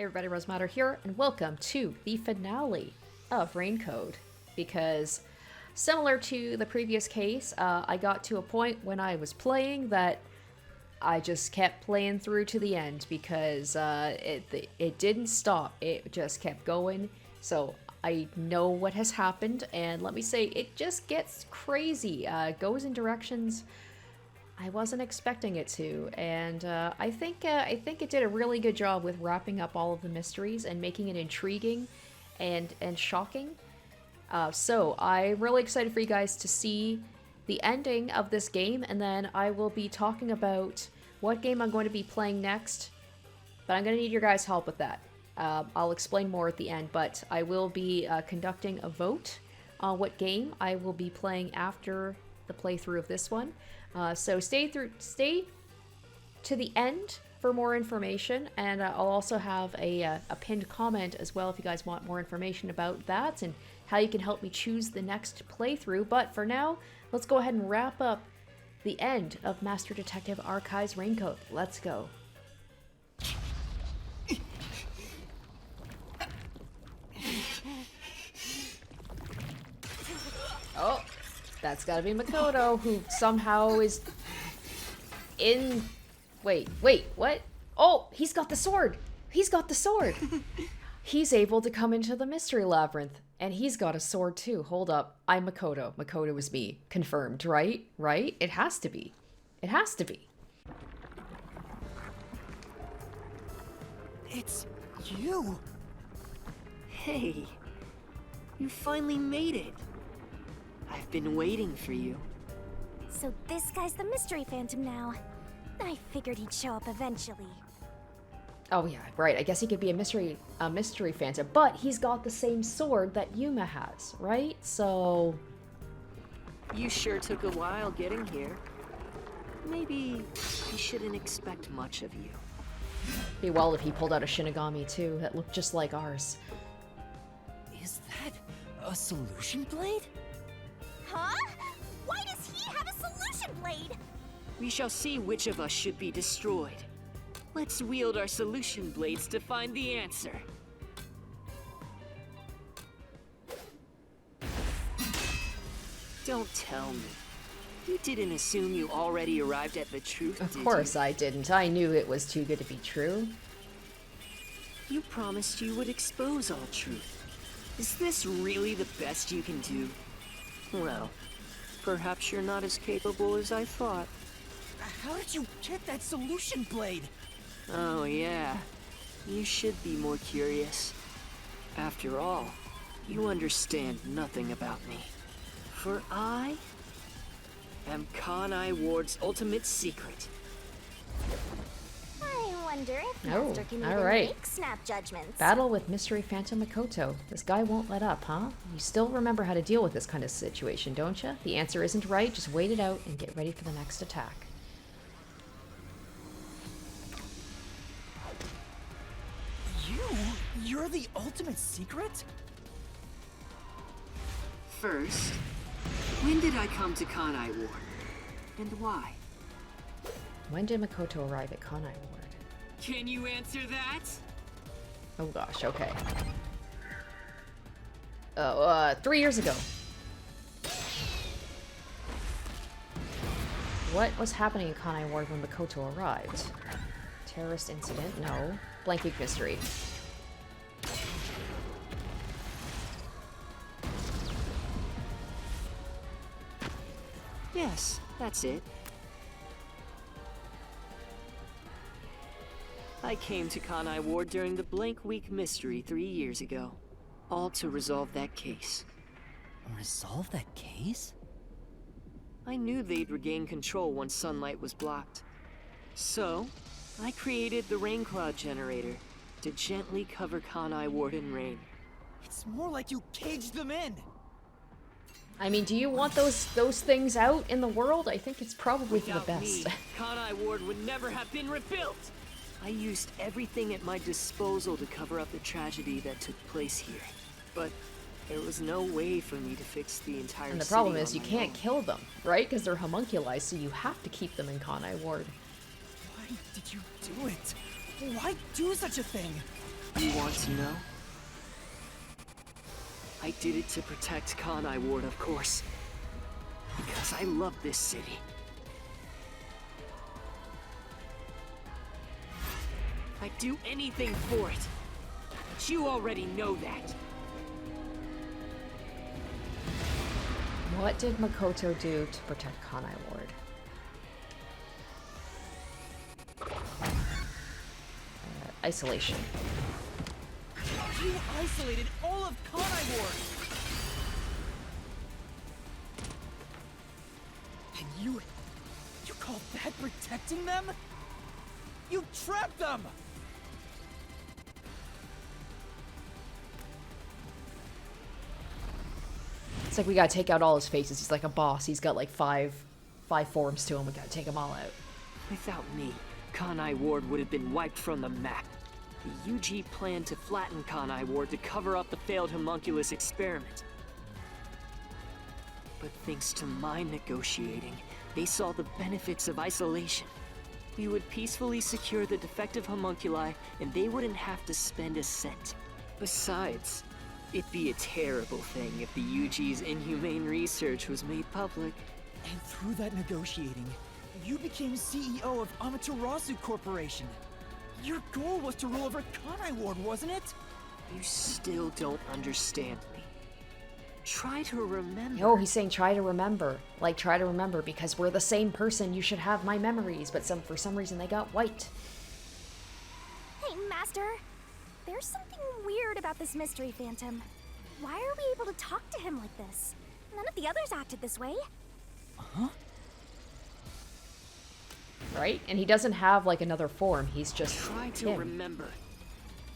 Hey everybody, Rosematter here, and welcome to the finale of Rain Code. Because, similar to the previous case, I got to a point when I was playing that I just kept playing through to the end because it didn't stop. It just kept going. So I know what has happened, and let me say, it just gets crazy. Goes in directions I wasn't expecting it to, and I think it did a really good job with wrapping up all of the mysteries and making it intriguing and shocking. So I'm really excited for you guys to see the ending of this game, and then I will be talking about what game I'm going to be playing next, but I'm going to need your guys' help with that. I'll explain more at the end, but I will be conducting a vote on what game I will be playing after the playthrough of this one. So stay to the end for more information, and I'll also have a pinned comment as well if you guys want more information about that and how you can help me choose the next playthrough. But for now, let's go ahead and wrap up the end of Master Detective Arkai's Rain Code. Let's go. Oh, that's gotta be Makoto, who somehow is in... Wait, what? Oh, he's got the sword! He's got the sword! He's able to come into the Mystery Labyrinth, and he's got a sword too. Hold up, I'm Makoto. Makoto is me. Confirmed, right? Right? It has to be. It has to be. It's you! Hey, you finally made it. I've been waiting for you. So this guy's the Mystery Phantom now. I figured he'd show up eventually. Oh yeah, right. I guess he could be a mystery phantom, but he's got the same sword that Yuma has, right? So You sure took a while getting here. Maybe I shouldn't expect much of you. be well if he pulled out a Shinigami too that looked just like ours. Is that a solution blade? Huh? Why does he have a solution blade? We shall see which of us should be destroyed. Let's wield our solution blades to find the answer. Don't tell me. You didn't assume you already arrived at the truth, did you? Of course I didn't. I knew it was too good to be true. You promised you would expose all truth. Is this really the best you can do? Well, perhaps you're not as capable as I thought. How did you get that solution blade? Oh yeah, you should be more curious. After all, you understand nothing about me. For I am Kanai Ward's ultimate secret. I wonder if Oh, Master can all even right. make snap judgments. Battle with Mystery Phantom Makoto. This guy won't let up, huh? You still remember how to deal with this kind of situation, don't you? The answer isn't right, just wait it out and get ready for the next attack. You're the ultimate secret? First, when did I come to Kanai Ward? And why? When did Makoto arrive at Kanai Ward? Can you answer that? Oh gosh, okay. 3 years ago. What was happening in Kanai Ward when Makoto arrived? Terrorist incident? No. Blank week mystery. Yes, that's it. I came to Kanai Ward during the Blank Week mystery 3 years ago. All to resolve that case. Resolve that case? I knew they'd regain control once sunlight was blocked. So, I created the rain cloud generator to gently cover Kanai Ward in rain. It's more like you caged them in. I mean, do you want those things out in the world? I think it's probably for the Without best. me, Kanai Ward would never have been rebuilt! I used everything at my disposal to cover up the tragedy that took place here. But there was no way for me to fix the entire And the city problem is on you my can't own. kill them, right? Because they're homunculi, so you have to keep them in Kanai Ward. Why did you do it? Why do such a thing? You want to know? I did it to protect Kanai Ward, of course. Because I love this city. I'd do anything for it. But you already know that. What did Makoto do to protect Kanai Ward? Isolation. You isolated all of Kanai Ward! And you call that protecting them? You trapped them! It's like we gotta take out all his faces. He's like a boss. He's got like five forms to him. We gotta take them all out. Without me, Kanai Ward would have been wiped from the map. The UG planned to flatten Kanai Ward to cover up the failed homunculus experiment. But thanks to my negotiating, they saw the benefits of isolation. We would peacefully secure the defective homunculi, and they wouldn't have to spend a cent. Besides, it'd be a terrible thing if the UG's inhumane research was made public. And through that negotiating, you became CEO of Amaterasu Corporation. Your goal was to rule over Kanai Ward, wasn't it? You still don't understand me. Try to remember. Oh, he's saying try to remember. Like, try to remember because we're the same person. You should have my memories. But for some reason, they got wiped. Hey, Master. There's something weird about this mystery phantom. Why are we able to talk to him like this? None of the others acted this way. Huh? Right? And he doesn't have, like, another form. He's just Try to him. remember.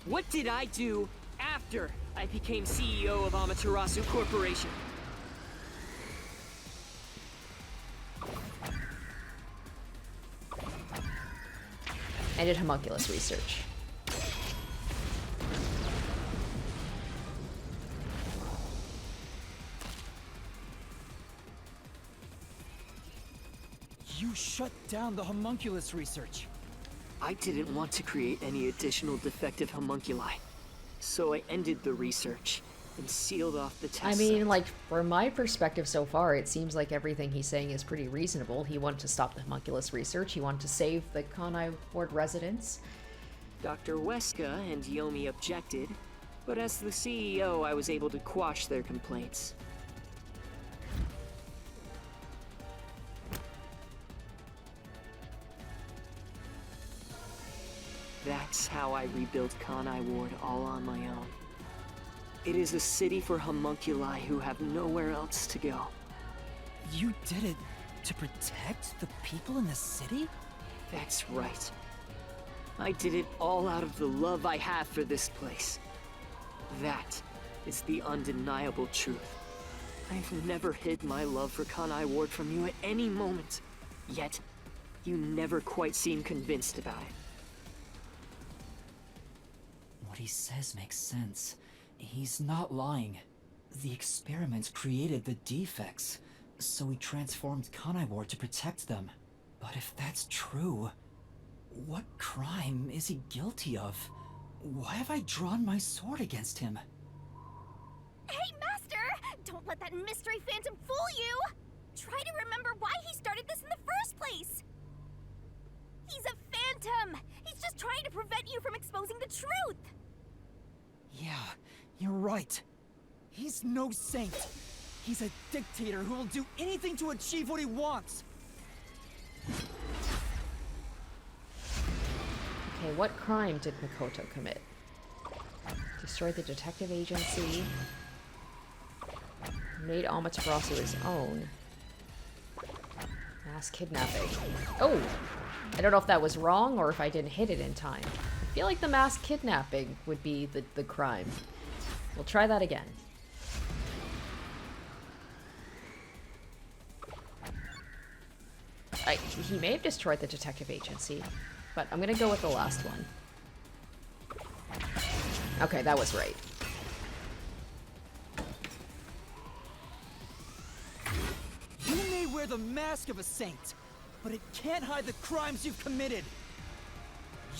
What did I do after I became CEO of Amaterasu Corporation? I did homunculus research. You shut down the homunculus research. I didn't want to create any additional defective homunculi, so I ended the research and sealed off the test I mean, site. like, from my perspective so far, it seems like everything he's saying is pretty reasonable. He wanted to stop the homunculus research. He wanted to save the Kanai Ward residents. Dr. Weska and Yomi objected, but as the CEO, I was able to quash their complaints. That's how I rebuilt Kanai Ward all on my own. It is a city for homunculi who have nowhere else to go. You did it to protect the people in the city? That's right. I did it all out of the love I have for this place. That is the undeniable truth. I've never hid my love for Kanai Ward from you at any moment. Yet, you never quite seem convinced about it. What he says makes sense. He's not lying. The experiments created the defects, so he transformed Kanai Ward to protect them. But if that's true, what crime is he guilty of? Why have I drawn my sword against him? Hey, Master! Don't let that mystery phantom fool you! Try to remember why he started this in the first place! He's a phantom! He's just trying to prevent you from exposing the truth! Yeah, you're right. He's no saint. He's a dictator who will do anything to achieve what he wants. Okay, what crime did Makoto commit? Destroyed the detective agency. Made Amaterasu his own. Mass kidnapping. Oh! I don't know if that was wrong or if I didn't hit it in time. I feel like the mass kidnapping would be the crime. We'll try that again. He may have destroyed the detective agency, but I'm gonna go with the last one. Okay, that was right. You may wear the mask of a saint, but it can't hide the crimes you've committed.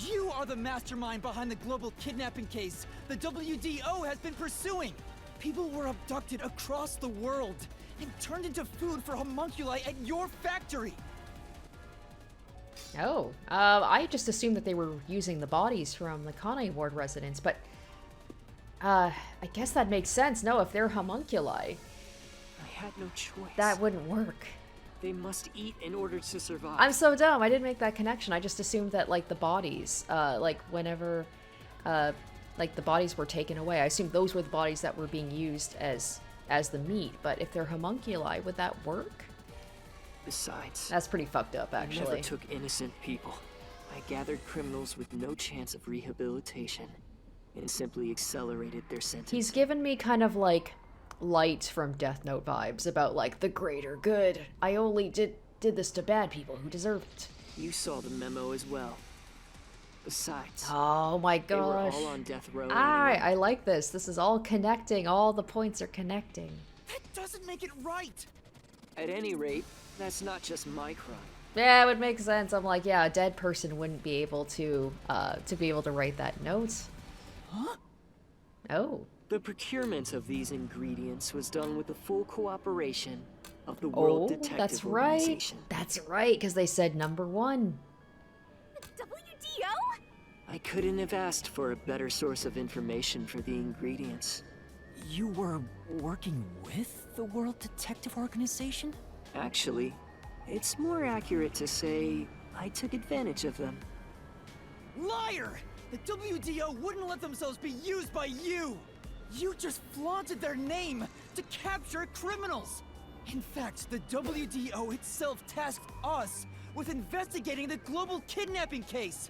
You are the mastermind behind the global kidnapping case the WDO has been pursuing! People were abducted across the world and turned into food for homunculi at your factory! Oh, I just assumed that they were using the bodies from the Kanai Ward residents, but I guess that makes sense. No, if they're homunculi, I had no choice. that wouldn't work. They must eat in order to survive. I'm so dumb. I didn't make that connection. I just assumed that, like, the bodies, like, whenever, like, the bodies were taken away, I assumed those were the bodies that were being used as the meat. But if they're homunculi, would that work? Besides, That's pretty fucked up, I actually. never took innocent people. I gathered criminals with no chance of rehabilitation and simply accelerated their sentence. He's given me kind of, like, Light from Death Note vibes about, like, the greater good. I only did this to bad people who deserve it. You saw the memo as well. Besides, Oh my they were gosh. all on death row. Alright, anyway. I like this. This is all connecting. All the points are connecting. That doesn't make it right! At any rate, that's not just my crime. Yeah, it would make sense. I'm like, yeah, a dead person wouldn't be able to write that note. Huh? Oh. The procurement of these ingredients was done with the full cooperation of the World Detective That's right. Organization. That's right, because they said number 1. The WDO? I couldn't have asked for a better source of information for the ingredients. You were working with the World Detective Organization? Actually, it's more accurate to say I took advantage of them. Liar! The WDO wouldn't let themselves be used by you! You just flaunted their name to capture criminals! In fact, the WDO itself tasked us with investigating the global kidnapping case!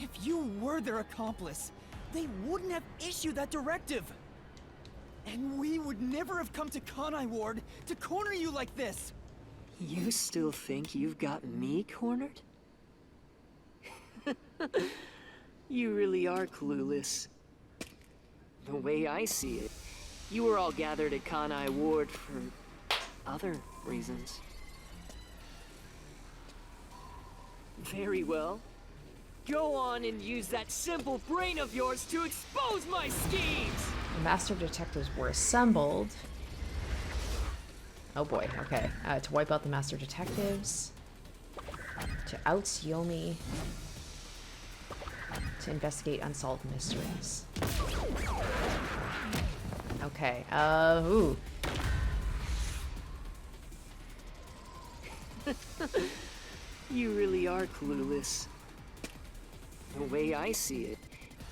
If you were their accomplice, they wouldn't have issued that directive! And we would never have come to Kanai Ward to corner you like this! You still think you've got me cornered? You really are clueless. The way I see it, you were all gathered at Kanai Ward for other reasons. Very well. Go on and use that simple brain of yours to expose my schemes! The master detectives were assembled. Oh boy, okay. To wipe out the master detectives. To oust Yomi. To investigate unsolved mysteries. Okay, ooh. You really are clueless. The way I see it,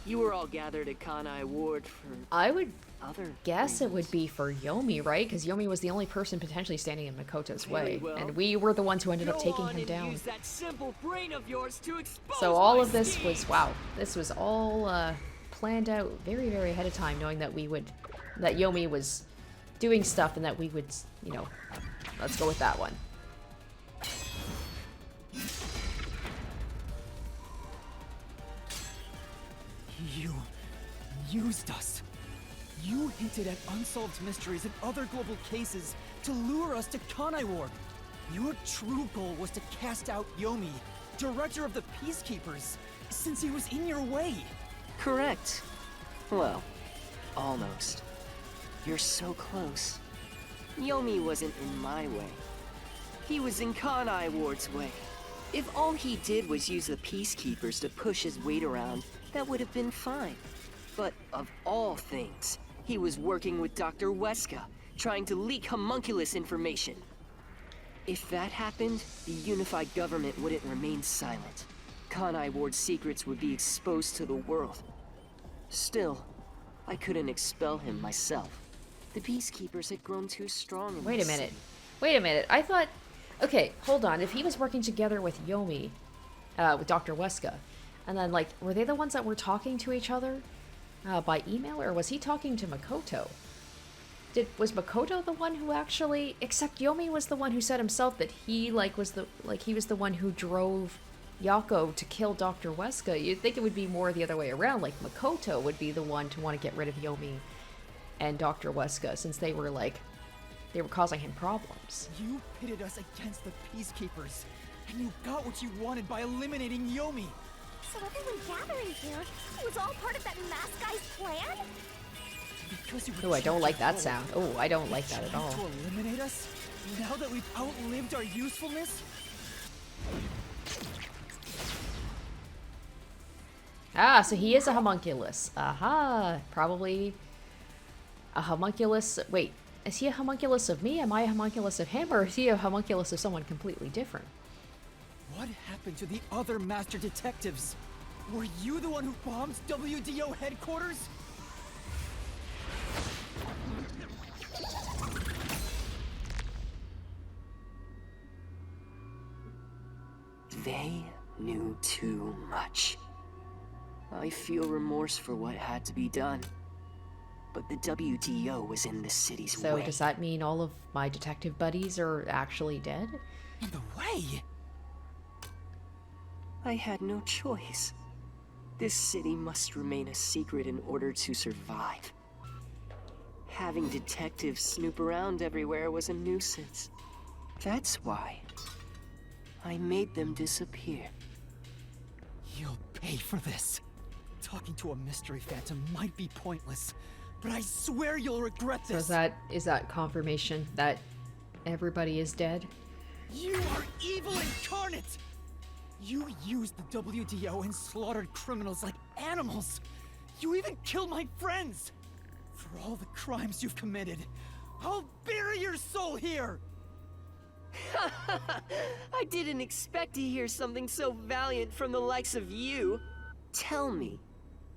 you were all gathered at Kanai Ward for I would other guess it would reasons. be for Yomi, right? Because Yomi was the only person potentially standing in Makoto's Very way. well. And we were the ones who ended up Go taking on him and down. use that simple brain of yours to expose So all my of this schemes. was, wow, this was all planned out very, very ahead of time, knowing that that Yomi was doing stuff and that we would, you know, let's go with that one. You used us. You hinted at unsolved mysteries and other global cases to lure us to Kanai Ward. Your true goal was to cast out Yomi, director of the Peacekeepers, since he was in your way. Correct. Well, almost. You're so close. Yomi wasn't in my way. He was in Kanai Ward's way. If all he did was use the Peacekeepers to push his weight around, that would have been fine. But of all things, he was working with Dr. Weska, trying to leak homunculus information. If that happened, the unified government wouldn't remain silent. Kanai Ward's secrets would be exposed to the world. Still, I couldn't expel him myself. The Peacekeepers had grown too strong in Wait a this minute. city. Wait a minute. I thought... Okay, hold on. If he was working together with Yomi, with Dr. Weska, and then, like, were they the ones that were talking to each other by email, or was he talking to Makoto? Was Makoto the one who actually... Except Yomi was the one who said himself that he, like, was the one who drove Yako to kill Dr. Weska. You'd think it would be more the other way around, like Makoto would be the one to want to get rid of Yomi and Dr. Weska, since they were causing him problems. You pitted us against the Peacekeepers, and you got what you wanted by eliminating Yomi. So everyone gathering here was all part of that mask guy's plan? Because you Oh, I don't like that sound. Oh, I don't like that at all. To eliminate us? Now that we've outlived our usefulness? Ah, so he is a homunculus. Aha, probably a homunculus. Wait, is he a homunculus of me? Am I a homunculus of him? Or is he a homunculus of someone completely different? What happened to the other master detectives? Were you the one who bombed WDO headquarters? They knew too much. I feel remorse for what had to be done. But the WDO was in the city's So way. does that mean all of my detective buddies are actually dead? In the way? I had no choice. This city must remain a secret in order to survive. Having detectives snoop around everywhere was a nuisance. That's why I made them disappear. You'll pay for this. Talking to a mystery phantom might be pointless, but I swear you'll regret So this. is that confirmation that everybody is dead? You are evil incarnate! You used the WDO and slaughtered criminals like animals! You even killed my friends! For all the crimes you've committed, I'll bury your soul here! I didn't expect to hear something so valiant from the likes of you. Tell me,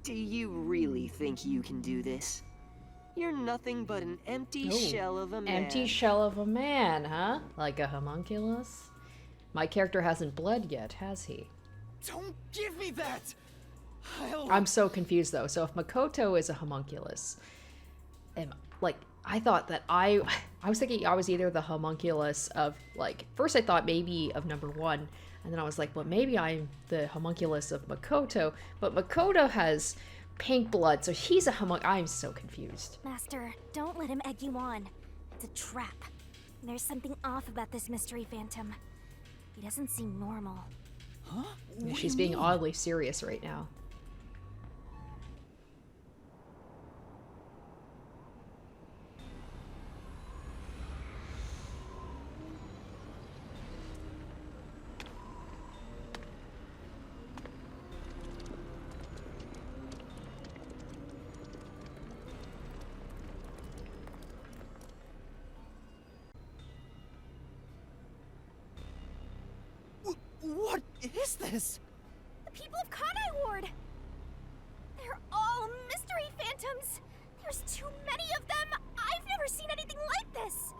do you really think you can do this? You're nothing but an empty Oh, shell of a man. Empty shell of a man, huh? Like a homunculus? My character hasn't bled yet, has he? Don't give me that! I'm so confused though. So if Makoto is a homunculus, I thought that I was thinking I was either the homunculus of, like, first I thought maybe of number 1, and then I was like, well, maybe I'm the homunculus of Makoto, but Makoto has pink blood, so he's a I'm so confused. Master, don't let him egg you on. It's a trap. There's something off about this mystery phantom. He doesn't seem normal. Huh? What She's do you being mean? oddly serious right now. What is this? The people of Kanai Ward! They're all mystery phantoms! There's too many of them! I've never seen anything like this!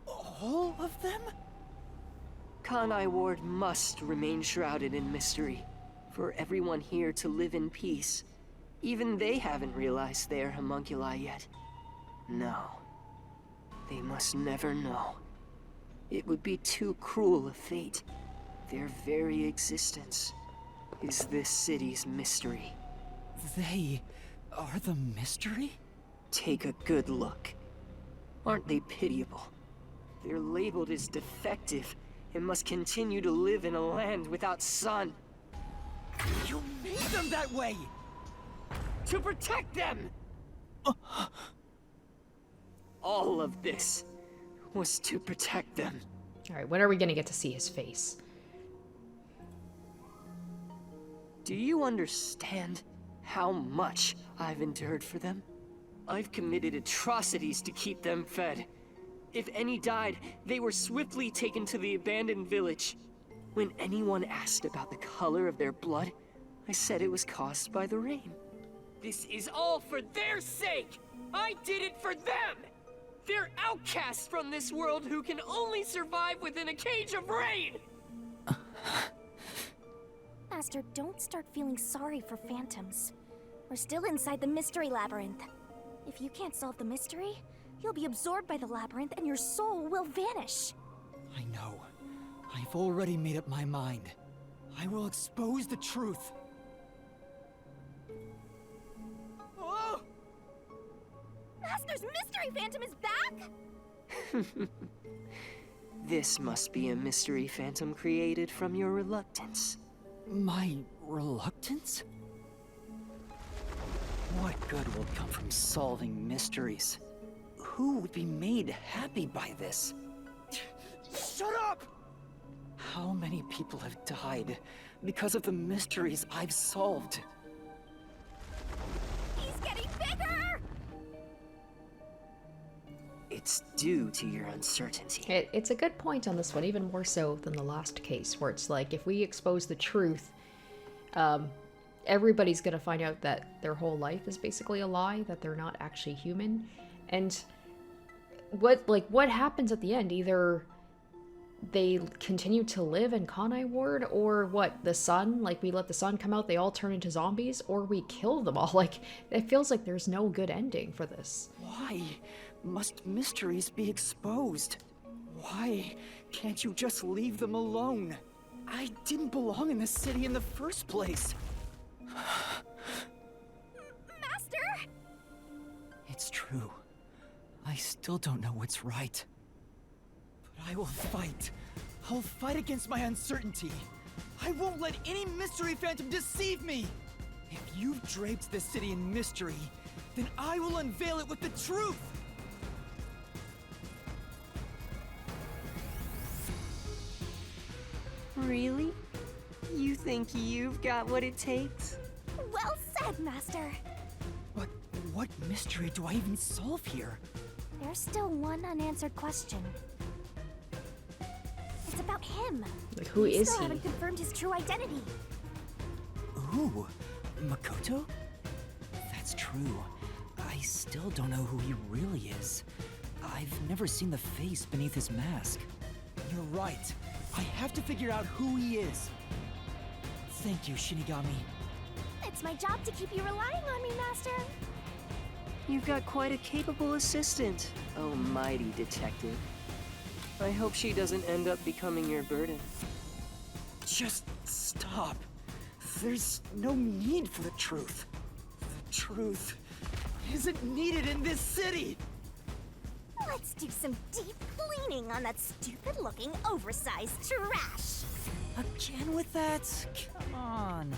All of them? Kanai Ward must remain shrouded in mystery, for everyone here to live in peace. Even they haven't realized they're homunculi yet. No. They must never know. It would be too cruel a fate. Their very existence is this city's mystery. They are the mystery? Take a good look. Aren't they pitiable? They're labeled as defective and must continue to live in a land without sun. You made them that way! To protect them! All of this was to protect them. Alright, when are we gonna get to see his face? Do you understand how much I've endured for them? I've committed atrocities to keep them fed. If any died, they were swiftly taken to the abandoned village. When anyone asked about the color of their blood, I said it was caused by the rain. This is all for their sake! I did it for them! They're outcasts from this world who can only survive within a cage of rain! Master, don't start feeling sorry for phantoms. We're still inside the mystery labyrinth. If you can't solve the mystery, you'll be absorbed by the labyrinth and your soul will vanish. I know. I've already made up my mind. I will expose the truth. Oh! Master's mystery phantom is back? This must be a mystery phantom created from your reluctance. My reluctant? What good will come from solving mysteries? Who would be made happy by this? Shut up! How many people have died because of the mysteries I've solved? He's getting bigger! It's due to your uncertainty. It's a good point on this one, even more so than the last case, where it's like, if we expose the truth, everybody's gonna find out that their whole life is basically a lie, that they're not actually human. And what happens at the end? Either they continue to live in Kanai Ward, or what, the sun, like we let the sun come out, they all turn into zombies, or we kill them all. Like, it feels like there's no good ending for this. Why must mysteries be exposed? Why can't you just leave them alone? I didn't belong in this city in the first place. Master! It's true. I still don't know what's right. But I will fight. I'll fight against my uncertainty. I won't let any mystery phantom deceive me! If you've draped this city in mystery, then I will unveil it with the truth! Really? You think you've got what it takes? Well said, Master. But what mystery do I even solve here? There's still one unanswered question. It's about him. Like, who We is still he? haven't confirmed his true identity. Ooh, Makoto? That's true. I still don't know who he really is. I've never seen the face beneath his mask. You're right. I have to figure out who he is. Thank you, Shinigami. It's my job to keep you relying on me, Master. You've got quite a capable assistant, oh mighty detective. I hope she doesn't end up becoming your burden. Just stop. There's no need for the truth. The truth isn't needed in this city. Let's do some deep cleaning on that stupid-looking, oversized trash. Again with that? Come on.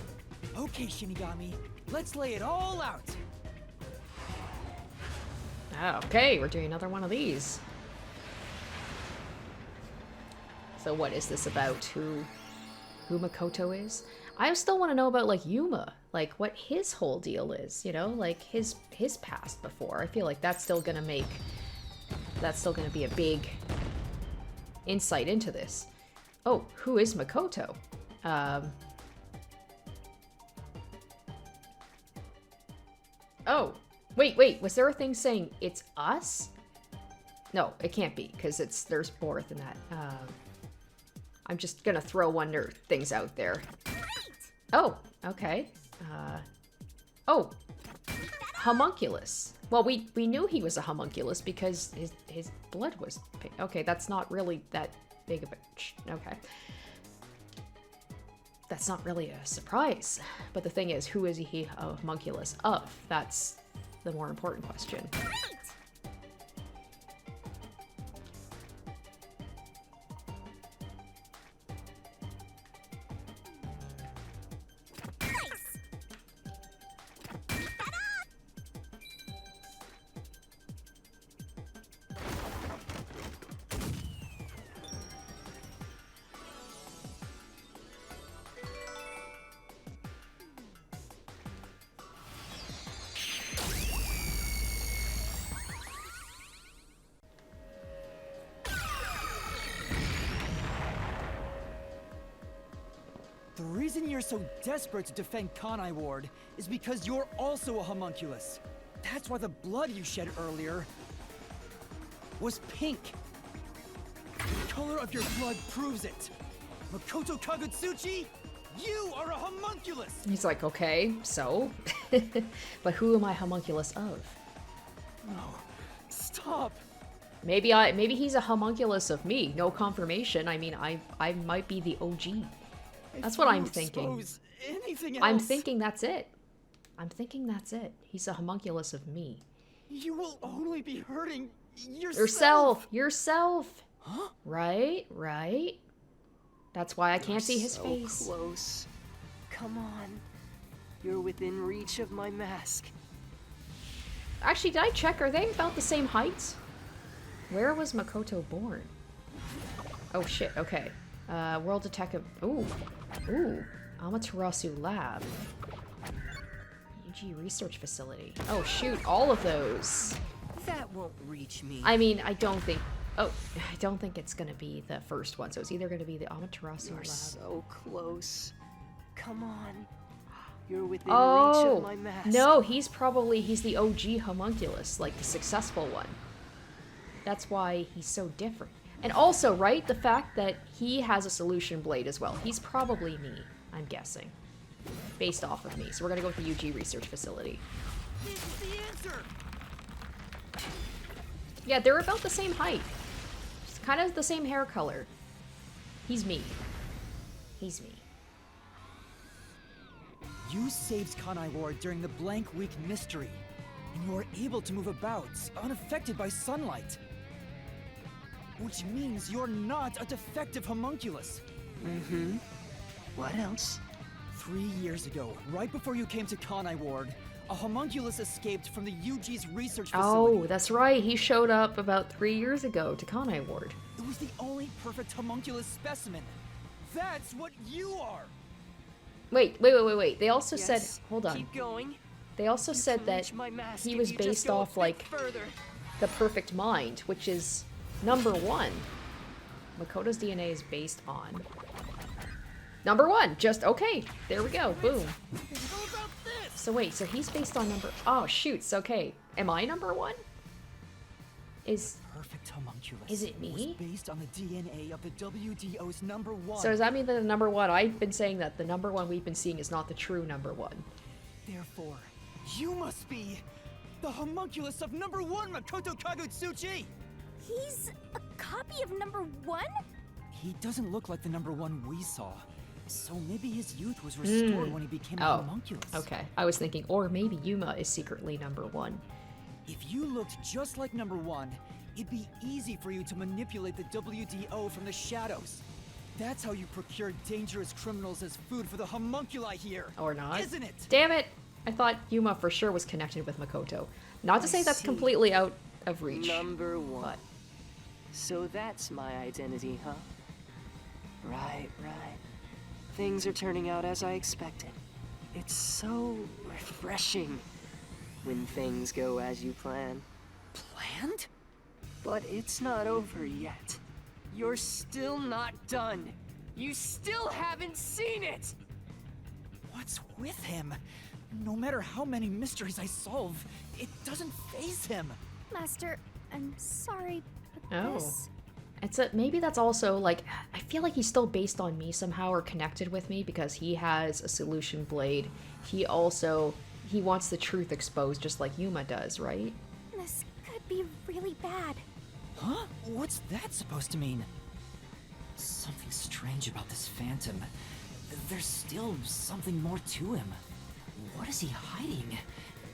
Okay, Shinigami. Let's lay it all out. Okay, we're doing another one of these. So what is this about? Who Makoto is? I still want to know about, like, Yuma, like what his whole deal is, you know, like his past before. I feel like that's still gonna be a big insight into this. Oh, who is Makoto? Oh, wait, was there a thing saying it's us? No, it can't be, because there's more than that. I'm just gonna throw things out there. Oh, okay. Oh, homunculus. Well, we knew he was a homunculus because his blood was pink. Okay, that's not really that big of a... Okay. That's not really a surprise. But the thing is, who is he a homunculus of? That's the more important question. The reason you're so desperate to defend Kanai Ward is because you're also a homunculus. That's why the blood you shed earlier was pink. The color of your blood proves it. Makoto Kagutsuchi, you are a homunculus! He's like, okay, so? But who am I homunculus of? No, stop! Maybe he's a homunculus of me. No confirmation. I mean, I might be the OG. That's what I'm thinking. Anything else, I'm thinking that's it. He's a homunculus of me. you will only be hurting yourself. Yourself. Huh? Right. That's why I can't see his so face. Close. Come on. You're within reach of my mask. Actually, did I check? Are they about the same height? Where was Makoto born? Oh shit, okay. World Detective. Ooh. Ooh. Amaterasu Lab. UG Research Facility. Oh shoot, all of those. That won't reach me. I mean, I don't think it's gonna be the first one, so it's either gonna be the Amaterasu You're Lab. so close. Come on. You're within reach Oh! of my mask. No, he's the OG homunculus, like the successful one. That's why he's so different. And also, right, the fact that he has a solution blade as well. He's probably me, I'm guessing. Based off of me. So we're gonna go with the UG Research Facility. This is the answer! Yeah, they're about the same height. Just kind of the same hair color. He's me. He's me. You saved Kanai Ward during the Blank Week mystery, and you are able to move about, unaffected by sunlight. Which means you're not a defective homunculus. Mm-hmm. What else? 3 years ago, right before you came to Kanai Ward, a homunculus escaped from the UG's research facility. Oh, that's right. He showed up about 3 years ago to Kanai Ward. It was the only perfect homunculus specimen. That's what you are! Wait. They also Yes. said, hold on. Keep going. They also You said can that reach my mask he if was you just based go a off bit like further. the perfect mind, which is number 1. Makoto's DNA is based on number 1. Just okay. There we go. Boom. How about this? So wait, so he's based on number. Oh shoots. Okay. Am I number 1? Is Perfect homunculus. Is it me? Was based on the DNA of the WDO's number 1. so? Does that mean that the number 1? I've been saying that the number 1 we've been seeing is not the true number 1. Therefore, you must be the homunculus of number 1 Makoto Kagutsuchi! He's a copy of number 1? He doesn't look like the number 1 we saw. So maybe his youth was restored when he became a homunculus. Okay. I was thinking, or maybe Yuma is secretly number 1. If you looked just like number 1, it'd be easy for you to manipulate the WDO from the shadows. That's how you procure dangerous criminals as food for the homunculi here. Or not. Isn't it? Damn it! I thought Yuma for sure was connected with Makoto. Not to say that's see. completely out of reach. Number 1. But So that's my identity, huh? Right. Things are turning out as I expected. It's so refreshing when things go as you plan. Planned? But it's not over yet. You're still not done. You still haven't seen it! What's with him? No matter how many mysteries I solve, it doesn't faze him. Master, I'm sorry, but Oh. this... maybe that's also like, I feel like he's still based on me somehow or connected with me because he has a solution blade. He wants the truth exposed just like Yuma does, right? This could be really bad. Huh? What's that supposed to mean? Something strange about this phantom. There's still something more to him. What is he hiding?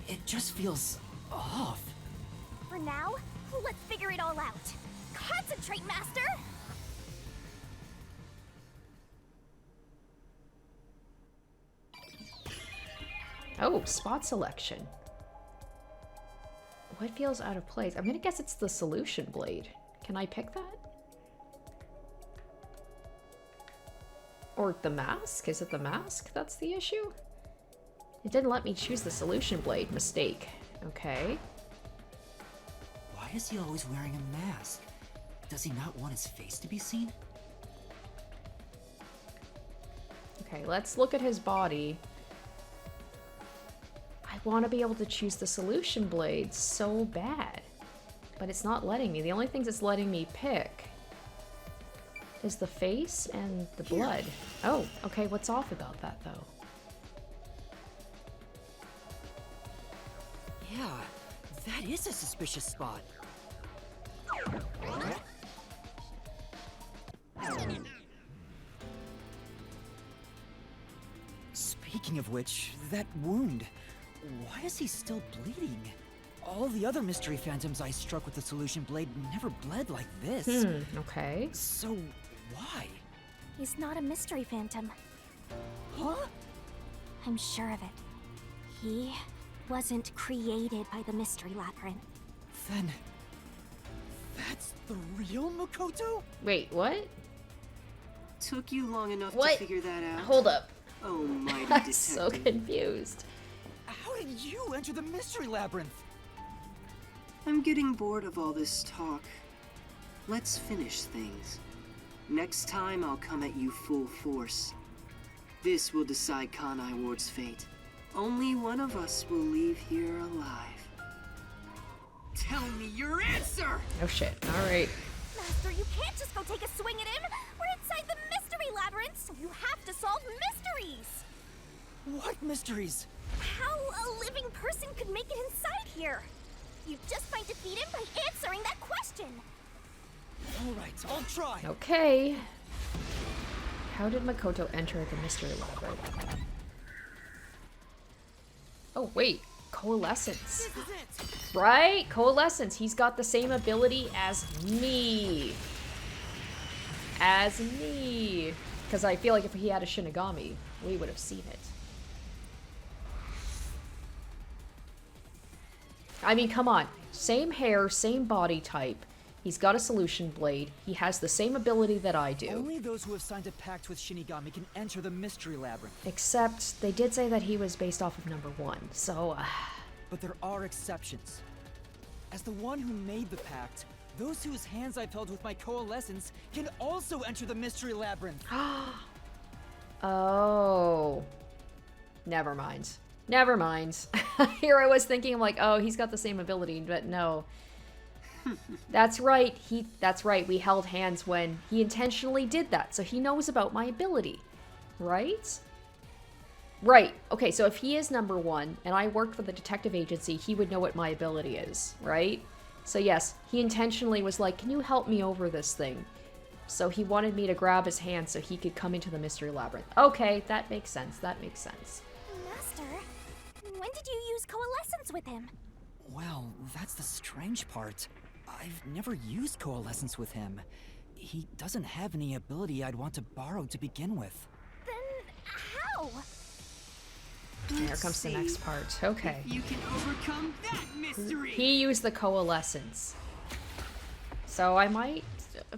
It just feels off. For now, let's figure it all out. Concentrate, Master! Oh, spot selection. What feels out of place? I'm gonna guess it's the solution blade. Can I pick that? Or the mask? Is it the mask that's the issue? It didn't let me choose the solution blade. Mistake. Okay. Why is he always wearing a mask? Does he not want his face to be seen? Okay, let's look at his body. I want to be able to choose the solution blade so bad. But it's not letting me. The only things it's letting me pick is the face and the blood. Oh, okay, what's off about that though? Yeah, that is a suspicious spot. Speaking of which, that wound. Why is he still bleeding? All the other mystery phantoms I struck with the solution blade never bled like this. Okay. So, why? He's not a mystery phantom. Huh? I'm sure of it. He wasn't created by the Mystery Labyrinth. Then... that's the real Makoto? Wait, what? Took you long enough What? to figure that out? Hold up. Oh, mighty I'm detective. so confused. How did you enter the Mystery Labyrinth? I'm getting bored of all this talk. Let's finish things. Next time I'll come at you full force. This will decide Kanai Ward's fate. Only one of us will leave here alive. Tell me your answer! Oh shit. Alright. Master, you can't just go take a swing at him! We're inside the Mystery Labyrinth, so you have to solve mysteries! What mysteries? How a living person could make it inside here? You just might defeat him by answering that question! Alright, I'll try. Okay. How did Makoto enter the Mystery Labyrinth? Oh, wait. Coalescence. This is it! Right? Coalescence. He's got the same ability as me. As me. Because I feel like if he had a Shinigami, we would have seen it. I mean, come on. Same hair, same body type. He's got a solution blade. He has the same ability that I do. Only those who have signed a pact with Shinigami can enter the Mystery Labyrinth. Except they did say that he was based off of number 1. So, But there are exceptions. As the one who made the pact, those whose hands I've held with my coalescence can also enter the Mystery Labyrinth. oh. Never mind. Never mind. Here I was thinking, I'm like, oh, he's got the same ability, but no. That's right. That's right. We held hands when he intentionally did that, so he knows about my ability. Right? Right. Okay, so if he is number 1 and I worked for the detective agency, he would know what my ability is, right? So yes, he intentionally was like, can you help me over this thing? So he wanted me to grab his hand so he could come into the Mystery Labyrinth. Okay, that makes sense. That makes sense. Master, when did you use coalescence with him? Well, that's the strange part. I've never used coalescence with him. He doesn't have any ability I'd want to borrow to begin with. Then how? Here comes the next part. Okay. You can overcome that mystery! He used the coalescence. So I might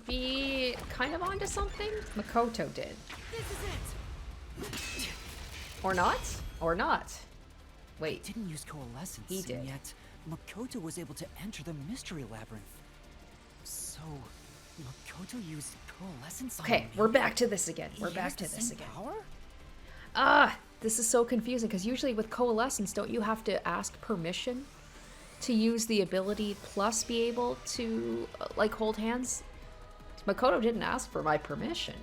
be kind of onto something? Makoto did. This is it! Or not? Or not. Wait. He didn't use coalescence, He did. and yet Makoto was able to enter the Mystery Labyrinth. So, Makoto used coalescence on Okay, me? we're back to this again. He We're back has to the this same again. Power? This is so confusing because usually with coalescence, don't you have to ask permission to use the ability plus be able to, like, hold hands? Makoto didn't ask for my permission.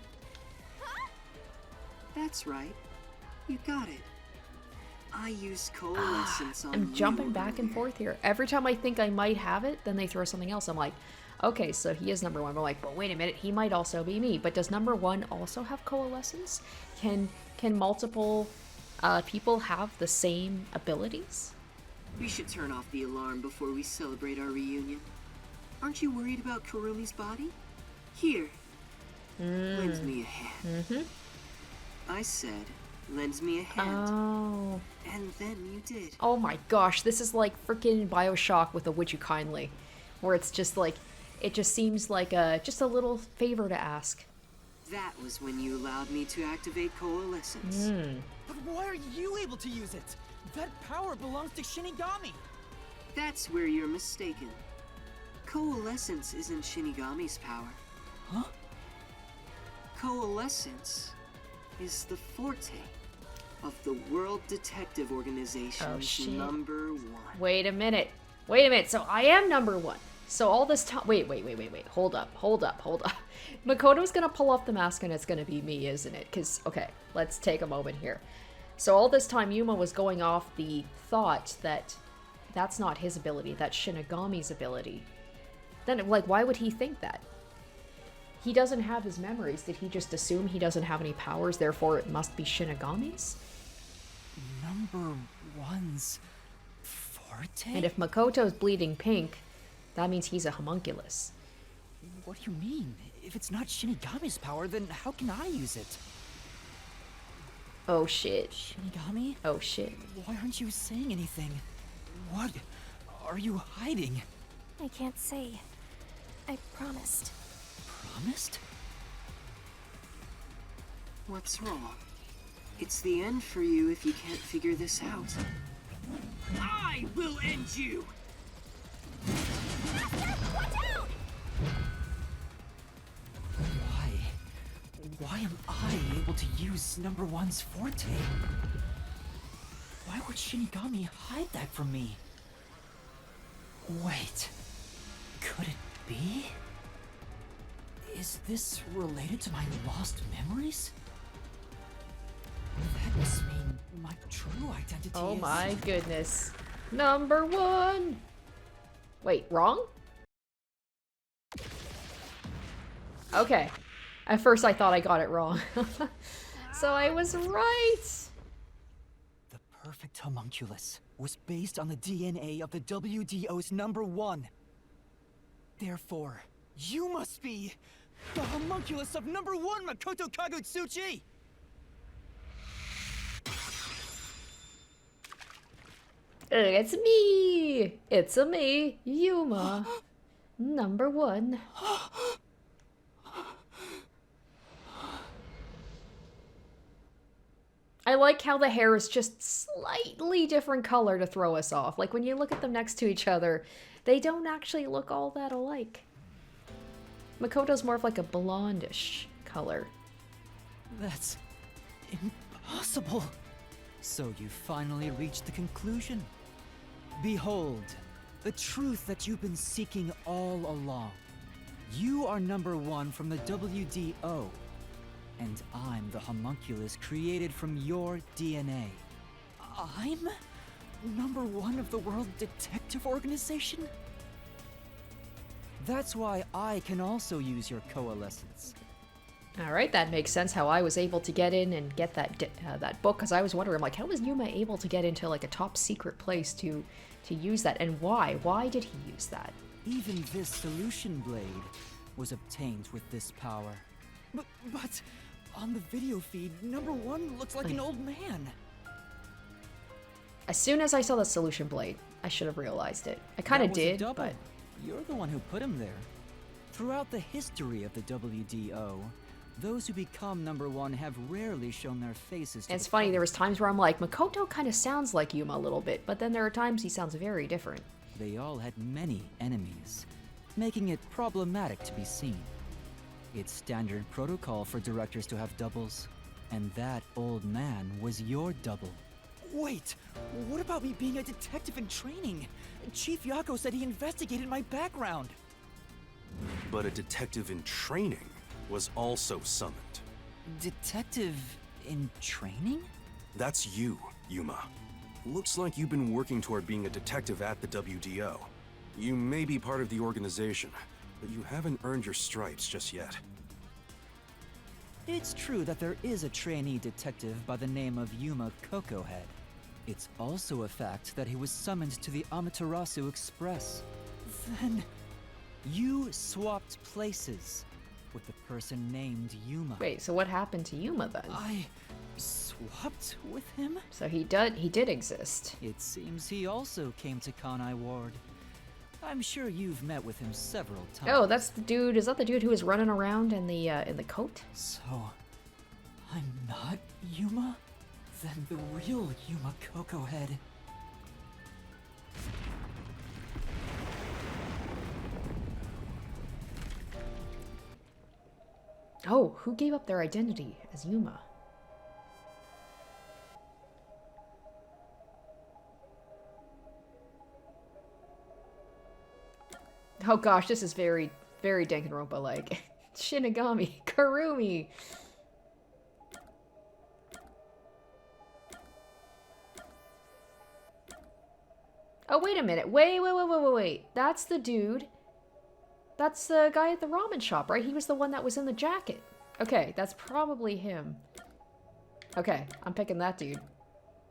That's right. You got it. I used coalescence on I'm jumping you back and earlier. forth here. Every time I think I might have it, then they throw something else. I'm like, okay, so he is number 1. I'm like, but wait a minute, he might also be me. But does number 1 also have coalescence? Can multiple people have the same abilities? We should turn off the alarm before we celebrate our reunion. Aren't you worried about Kurumi's body? Here. Lend me a hand. I said, lend me a hand. Oh. And then you did. Oh my gosh, this is like freaking BioShock with a Would You Kindly. Where it's just like, it just seems like just a little favor to ask. That was when you allowed me to activate coalescence. But why are you able to use it? That power belongs to Shinigami. That's where you're mistaken. Coalescence isn't Shinigami's power. Huh? Coalescence is the forte of the World Detective Organization's Oh, shit. number 1. Wait a minute. Wait a minute. So I am number 1. So all this time, wait. Hold up. Makoto's gonna pull off the mask and it's gonna be me, isn't it? Because, okay, let's take a moment here. So all this time Yuma was going off the thought that that's not his ability, that's Shinigami's ability. Then, like, why would he think that? He doesn't have his memories. Did he just assume he doesn't have any powers, therefore it must be Shinigami's? Number 1's forte? And if Makoto's bleeding pink, that means he's a homunculus. What do you mean? If it's not Shinigami's power, then how can I use it? Oh shit. Shinigami? Oh shit. Why aren't you saying anything? What are you hiding? I can't say. I promised. Promised? What's wrong? It's the end for you if you can't figure this out. I will end you! Watch out! Why am I able to use number one's forte? Why would Shinigami hide that from me? Wait, could it be? Is this related to my lost memories? That must mean my true identity Oh is... my goodness. Number one! Wait, wrong? Okay. At first I thought I got it wrong. So I was right! The perfect homunculus was based on the DNA of the WDO's number one. Therefore, you must be the homunculus of number one Makoto Kagutsuchi! It's me! It's a me, Yuma. Number one. I like how the hair is just slightly different color to throw us off. Like when you look at them next to each other, they don't actually look all that alike. Makoto's more of like a blondish color. That's impossible. So you finally reached the conclusion. Behold, the truth that you've been seeking all along. You are number one from the WDO. And I'm the homunculus created from your DNA. I'm number one of the World Detective Organization? That's why I can also use your coalescence. Alright, that makes sense how I was able to get in and get that that book, because I was wondering, like, how was Yuma able to get into, like, a top secret place to use that, and why? Why did he use that? Even this solution blade was obtained with this power. But on the video feed, number one looks like an old man. As soon as I saw the solution blade, I should have realized it. I kind of did, double. but... You're the one who put him there. Throughout the history of the WDO, those who become number one have rarely shown their faces to And it's the funny, public. there was times where I'm like, Makoto kind of sounds like Yuma a little bit, but then there are times he sounds very different. They all had many enemies, making it problematic to be seen. It's standard protocol for directors to have doubles, and that old man was your double. Wait, what about me being a detective in training? Chief Yako said he investigated my background. But a detective in training was also summoned. Detective in training? That's you, Yuma. Looks like you've been working toward being a detective at the WDO. You may be part of the organization, but you haven't earned your stripes just yet. It's true that there is a trainee detective by the name of Yuma Cocohead. It's also a fact that he was summoned to the Amaterasu Express. Then, you swapped places with the person named Yuma. Wait, so what happened to Yuma then? I swapped with him? So he did exist. It seems he also came to Kanai Ward. I'm sure you've met with him several times. Oh, that's the dude. Is that the dude who was running around in the coat? So, I'm not Yuma? Then the real Yuma Cocohead. Oh, who gave up their identity as Yuma? Oh gosh, this is very, very Danganronpa-like. Shinigami, Karumi. Oh, wait a minute. Wait. That's the dude. That's the guy at the ramen shop, right? He was the one that was in the jacket. Okay, that's probably him. Okay, I'm picking that dude.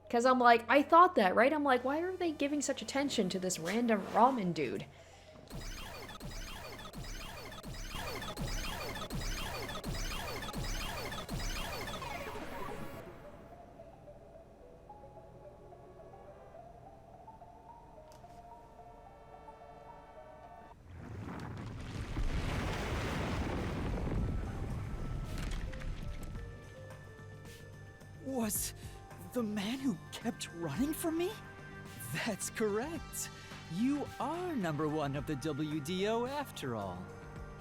Because I'm like, I thought that, right? I'm like, why are they giving such attention to this random ramen dude? was the man who kept running from me? That's correct. You are #1 of the WDO after all.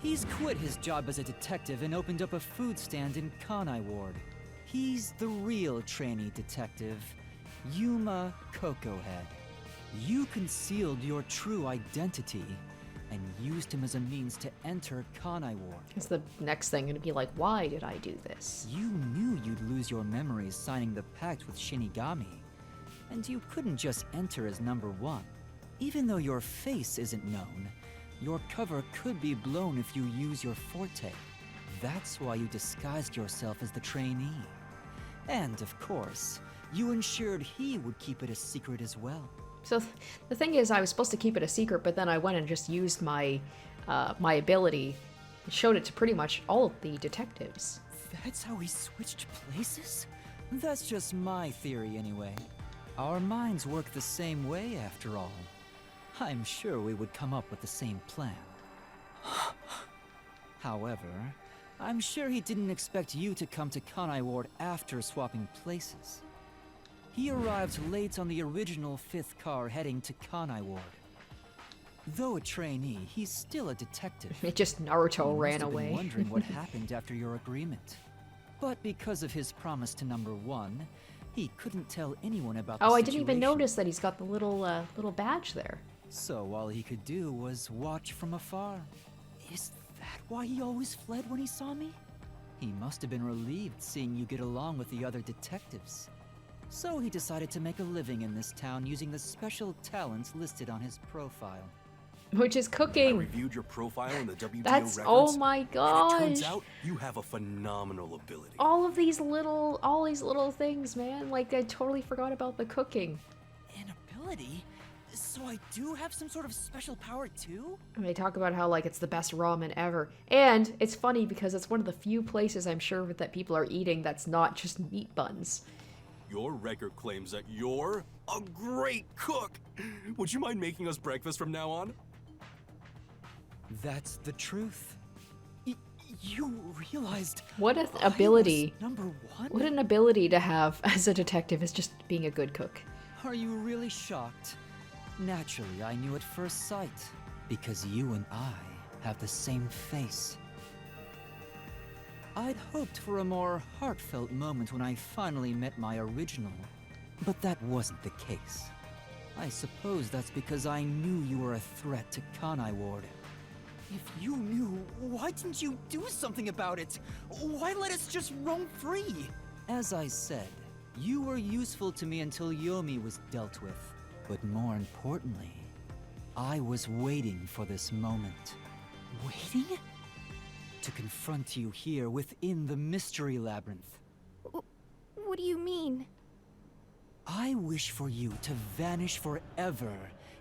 He's quit his job as a detective and opened up a food stand in Kanai Ward. He's the real trainee detective, Yuma Cocohead. You concealed your true identity and used him as a means to enter Kanai Ward. Is the next thing gonna be like, why did I do this? You knew you'd lose your memories signing the pact with Shinigami, and you couldn't just enter as #1. Even though your face isn't known, your cover could be blown if you use your forte. That's why you disguised yourself as the trainee. And of course, you ensured he would keep it a secret as well. So the thing is, I was supposed to keep it a secret, but then I went and just used my my ability and showed it to pretty much all of the detectives. That's how we switched places? That's just my theory anyway. Our minds work the same way after all. I'm sure we would come up with the same plan. However, I'm sure he didn't expect you to come to Kanai Ward after swapping places. He arrived late on the original 5th car heading to Kanai Ward. Though a trainee, he's still a detective. It just Naruto He ran must have been away. wondering what happened after your agreement. But because of his promise to #1, he couldn't tell anyone about the Oh, I situation. didn't even notice that he's got the little badge there. So all he could do was watch from afar. Is that why he always fled when he saw me? He must have been relieved seeing you get along with the other detectives. So he decided to make a living in this town using the special talents listed on his profile. Which is I cooking. reviewed your profile in the WDO That's records. oh my And it gosh. turns out you have a phenomenal ability. All these little things, man. Like I totally forgot about the cooking. An ability? So I do have some sort of special power too? And they talk about how like it's the best ramen ever. And it's funny because it's one of the few places I'm sure that people are eating that's not just meat buns. Your record claims that you're a great cook. Would you mind making us breakfast from now on? That's the truth. You realized What an I was ability. #1? What an ability to have as a detective is just being a good cook. Are you really shocked? Naturally, I knew at first sight, because you and I have the same face. I'd hoped for a more heartfelt moment when I finally met my original, but that wasn't the case. I suppose that's because I knew you were a threat to Kanai Ward. If you knew, why didn't you do something about it? Why let us just roam free? As I said, you were useful to me until Yomi was dealt with. But more importantly, I was waiting for this moment. Waiting? To confront you here within the Mystery Labyrinth. What do you mean? I wish for you to vanish forever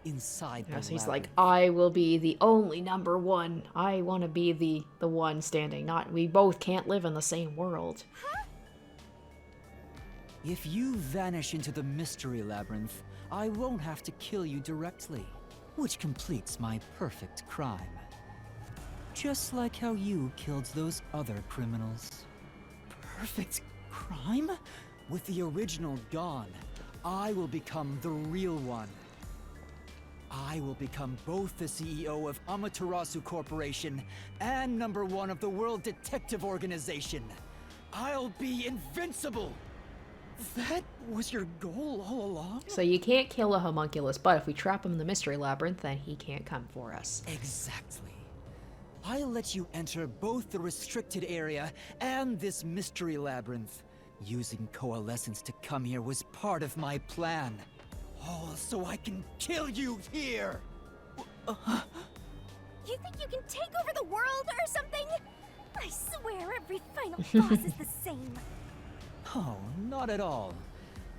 inside the Yes, he's like, labyrinth. I will be the only #1. I want to be the one standing. Not we both can't live in the same world. If you vanish into the Mystery Labyrinth, I won't have to kill you directly, which completes my perfect crime. Just like how you killed those other criminals. Perfect crime? With the original gone, I will become the real one. I will become both the CEO of Amaterasu Corporation and #1 of the World Detective Organization. I'll be invincible! That was your goal all along? So you can't kill a homunculus, but if we trap him in the mystery labyrinth, then he can't come for us. Exactly. I'll let you enter both the restricted area and this mystery labyrinth. Using coalescence to come here was part of my plan. All so I can kill you here! You think you can take over the world or something? I swear every final boss is the same. Oh, not at all.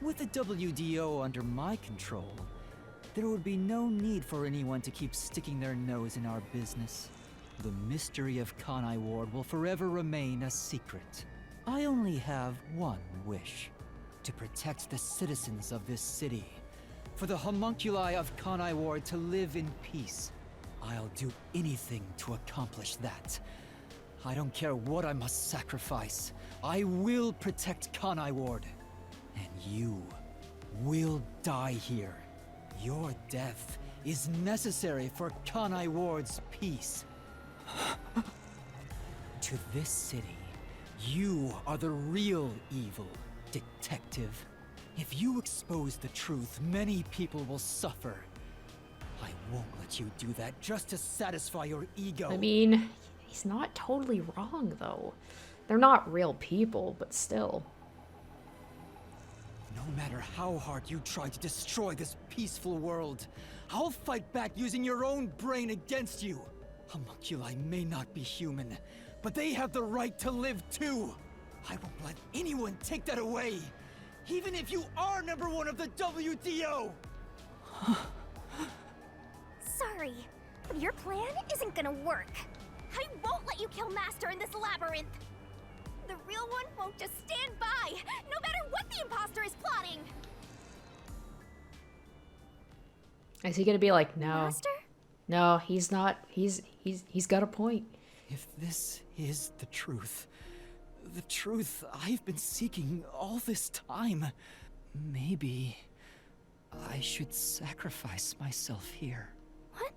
With the WDO under my control, there would be no need for anyone to keep sticking their nose in our business. The mystery of Kanai Ward will forever remain a secret. I only have one wish: to protect the citizens of this city. For the homunculi of Kanai Ward to live in peace. I'll do anything to accomplish that. I don't care what I must sacrifice. I will protect Kanai Ward. And you will die here. Your death is necessary for Kanai Ward's peace. To this city, you are the real evil, detective. If you expose the truth, many people will suffer. I won't let you do that just to satisfy your ego. I mean, he's not totally wrong, though. They're not real people, but still. No matter how hard you try to destroy this peaceful world, I'll fight back using your own brain against you. Homunculi may not be human, but they have the right to live too. I won't let anyone take that away, even if you are #1 of the WDO! Sorry, but your plan isn't gonna work. I won't let you kill Master in this labyrinth. The real one won't just stand by, no matter what the imposter is plotting. Is he gonna be like, no, Master? no, he's not. He's got a point. If this is the truth I've been seeking all this time, maybe I should sacrifice myself here. What?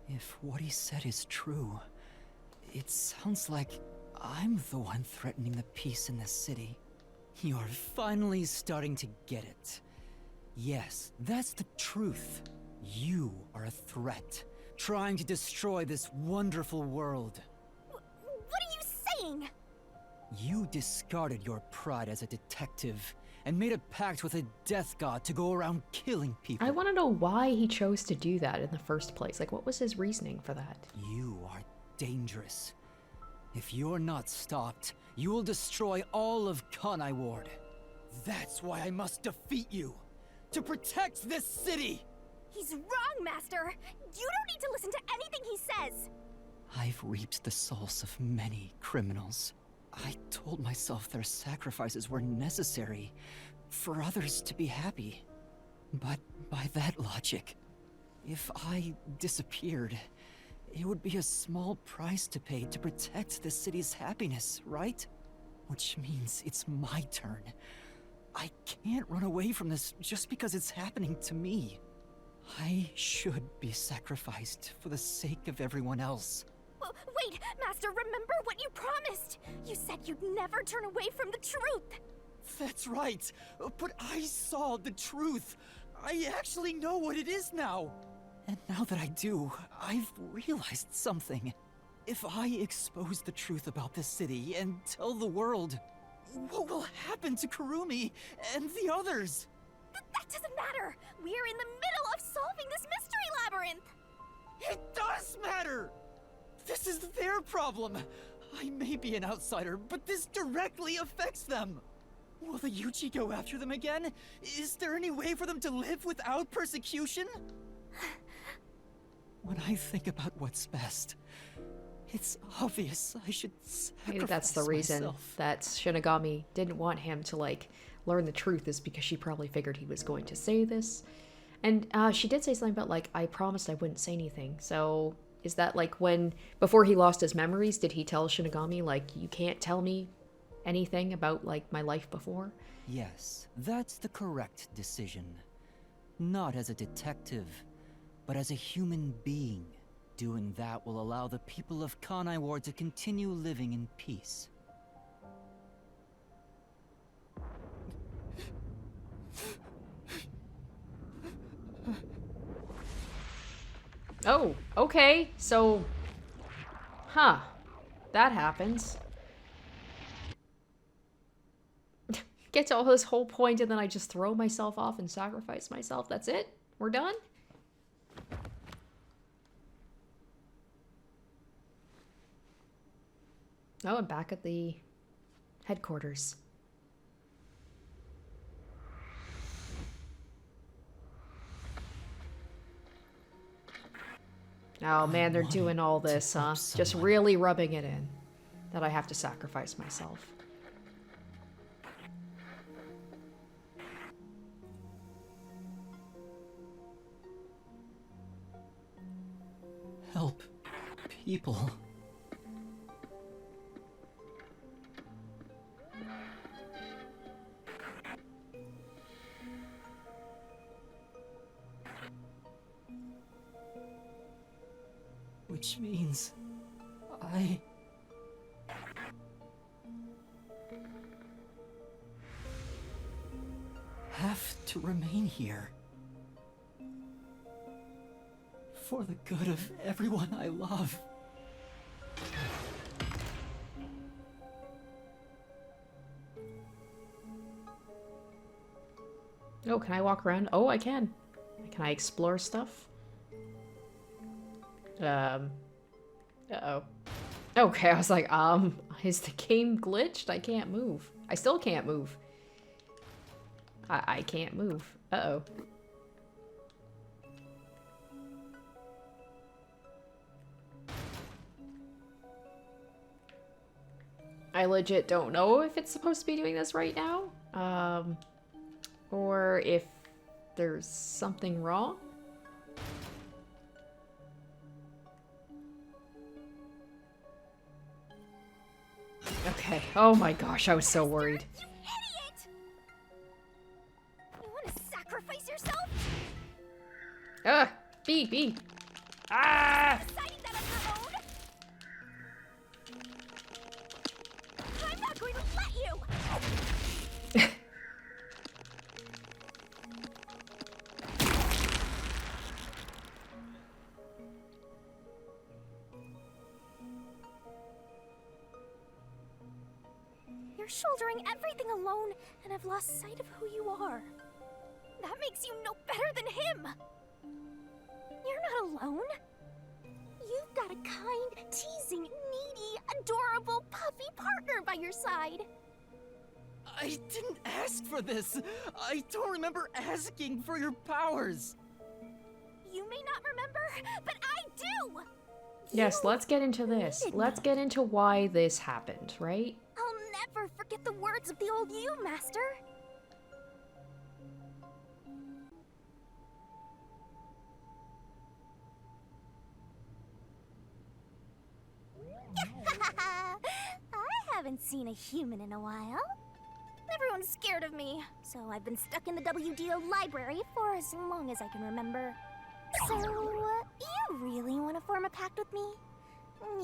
If what he said is true, it sounds like I'm the one threatening the peace in this city. You're finally starting to get it. Yes, that's the truth. You are a threat, trying to destroy this wonderful world. What are you saying? You discarded your pride as a detective and made a pact with a death god to go around killing people. I want to know why he chose to do that in the first place. Like, what was his reasoning for that? You are dangerous. If you're not stopped, you will destroy all of Kanai Ward. That's why I must defeat you, to protect this city! He's wrong, Master! You don't need to listen to anything he says! I've reaped the souls of many criminals. I told myself their sacrifices were necessary for others to be happy. But by that logic, if I disappeared, it would be a small price to pay to protect the city's happiness, right? Which means it's my turn. I can't run away from this just because it's happening to me. I should be sacrificed for the sake of everyone else. Wait, Master, remember what you promised! You said you'd never turn away from the truth! That's right, but I saw the truth. I actually know what it is now. And now that I do, I've realized something. If I expose the truth about this city and tell the world, what will happen to Kurumi and the others? That doesn't matter! We're in the middle of solving this mystery labyrinth! It does matter! This is their problem. I may be an outsider, but this directly affects them. Will the Yuchi go after them again? Is there any way for them to live without persecution? When I think about what's best, it's obvious I should sacrifice Maybe that's the reason myself. that Shinigami didn't want him to, like, learn the truth, is because she probably figured he was going to say this. And she did say something about, like, I promised I wouldn't say anything. So is that, like, when, before he lost his memories, did he tell Shinigami, like, you can't tell me anything about, like, my life before? Yes, that's the correct decision. Not as a detective, but as a human being. Doing that will allow the people of Kanai Ward to continue living in peace. Oh, okay, so... Huh. That happens. Get to all this whole point and then I just throw myself off and sacrifice myself. That's it? We're done? Oh, I'm back at the headquarters. Oh man, they're doing all this, huh? Just really rubbing it in that I have to sacrifice myself. Help people. Which means I have to remain here. For the good of everyone I love. Oh, can I walk around? Oh, I can. Can I explore stuff? Uh-oh. Okay, I was like, is the game glitched? I can't move. I still can't move. I can't move. Uh-oh. I legit don't know if it's supposed to be doing this right now. Or if there's something wrong. Okay. Oh my gosh, I was so worried. You idiot! You want to sacrifice yourself? B. Ah! Deciding that on your own? I'm not going to let you! You're shouldering everything alone and have lost sight of who you are. That makes you no better than him. You're not alone. You've got a kind, teasing, needy, adorable, puffy partner by your side. I didn't ask for this. I don't remember asking for your powers. You may not remember, but I do. Yes, You let's get into this. needed Let's me. get into why this happened, right? I'll never forget the words of the old you, Master. I haven't seen a human in a while. Everyone's scared of me, so I've been stuck in the WDO library for as long as I can remember. So, you really want to form a pact with me?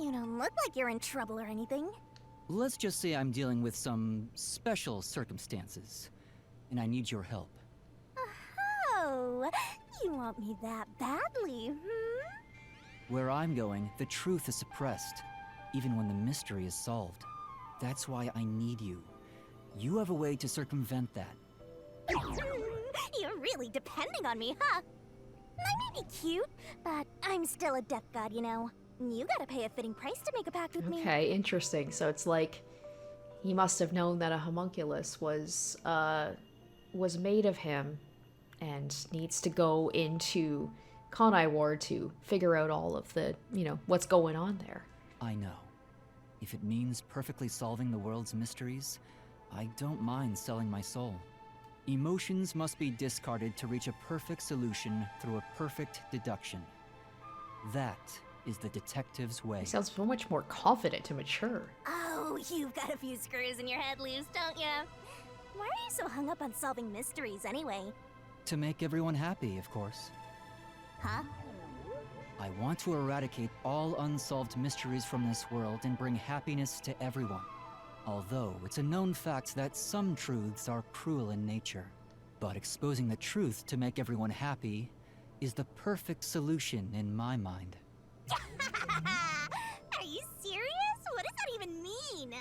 You don't look like you're in trouble or anything. Let's just say I'm dealing with some special circumstances, and I need your help. Oh, you want me that badly, hmm? Where I'm going, the truth is suppressed, even when the mystery is solved. That's why I need you. You have a way to circumvent that. You're really depending on me, huh? I may be cute, but I'm still a death god, you know. You gotta pay a fitting price to make a pact with me. Okay, interesting. So it's like he must have known that a homunculus was made of him and needs to go into Kanai Ward to figure out all of the, what's going on there. I know. If it means perfectly solving the world's mysteries, I don't mind selling my soul. Emotions must be discarded to reach a perfect solution through a perfect deduction. That is the detective's way. He sounds so much more confident and mature. Oh, you've got a few screws in your head loose, don't ya? Why are you so hung up on solving mysteries anyway? To make everyone happy, of course. Huh? I want to eradicate all unsolved mysteries from this world and bring happiness to everyone. Although it's a known fact that some truths are cruel in nature. But exposing the truth to make everyone happy is the perfect solution in my mind. Are you serious? What does that even mean?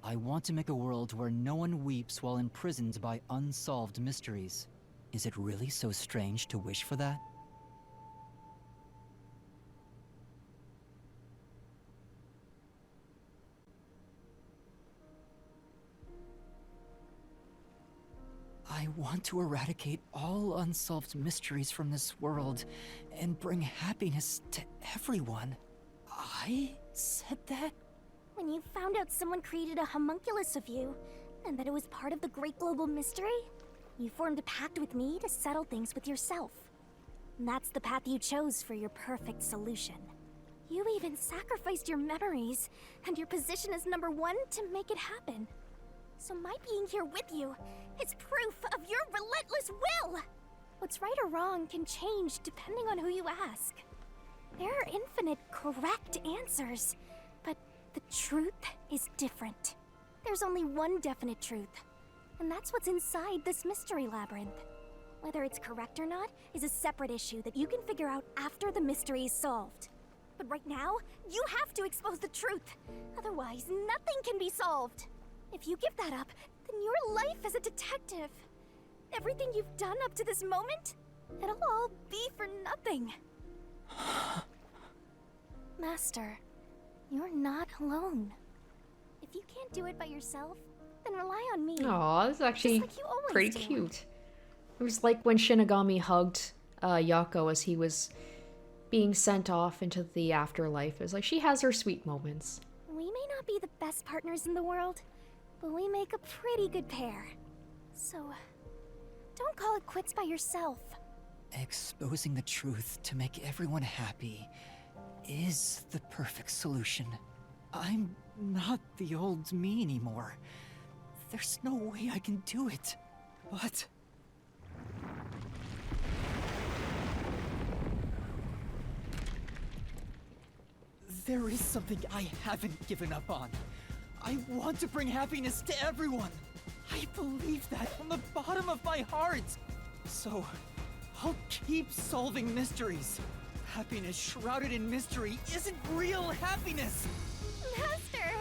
I want to make a world where no one weeps while imprisoned by unsolved mysteries. Is it really so strange to wish for that? I want to eradicate all unsolved mysteries from this world and bring happiness to everyone. I said that? When you found out someone created a homunculus of you, and that it was part of the great global mystery, you formed a pact with me to settle things with yourself. And that's the path you chose for your perfect solution. You even sacrificed your memories and your position as number one to make it happen. So my being here with you is proof of your relentless will! What's right or wrong can change depending on who you ask. There are infinite correct answers, but the truth is different. There's only one definite truth, and that's what's inside this mystery labyrinth. Whether it's correct or not is a separate issue that you can figure out after the mystery is solved. But right now, you have to expose the truth. Otherwise, nothing can be solved. If you give that up, then your life as a detective, everything you've done up to this moment, it'll all be for nothing. Master, you're not alone. If you can't do it by yourself, then rely on me. Aw, this is actually Just like you always pretty do. cute. It was like when Shinigami hugged Yako as he was being sent off into the afterlife. It was like she has her sweet moments. We may not be the best partners in the world, but we make a pretty good pair. So, don't call it quits by yourself. Exposing the truth to make everyone happy is the perfect solution. I'm not the old me anymore. There's no way I can do it. But... There is something I haven't given up on. I want to bring happiness to everyone. I believe that from the bottom of my heart. So, I'll keep solving mysteries. Happiness shrouded in mystery isn't real happiness. Master!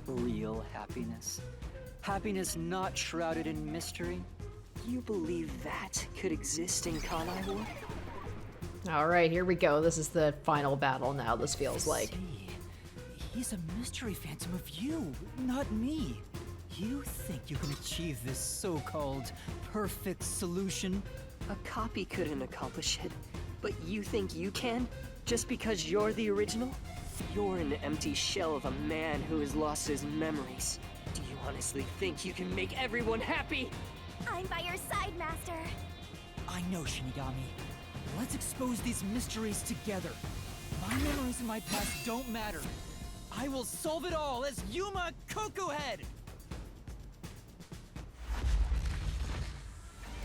Real happiness? Happiness not shrouded in mystery? You believe that could exist in Kanai Ward? Alright, here we go. This is the final battle now, this feels like. See, he's a mystery phantom of you, not me. You think you can achieve this so-called perfect solution? A copy couldn't accomplish it, but you think you can? Just because you're the original? You're an empty shell of a man who has lost his memories. Do you honestly think you can make everyone happy? I'm by your side, Master. I know, Shinigami. Let's expose these mysteries together. My memories in my past don't matter. I will solve it all as Yuma Kokuhead!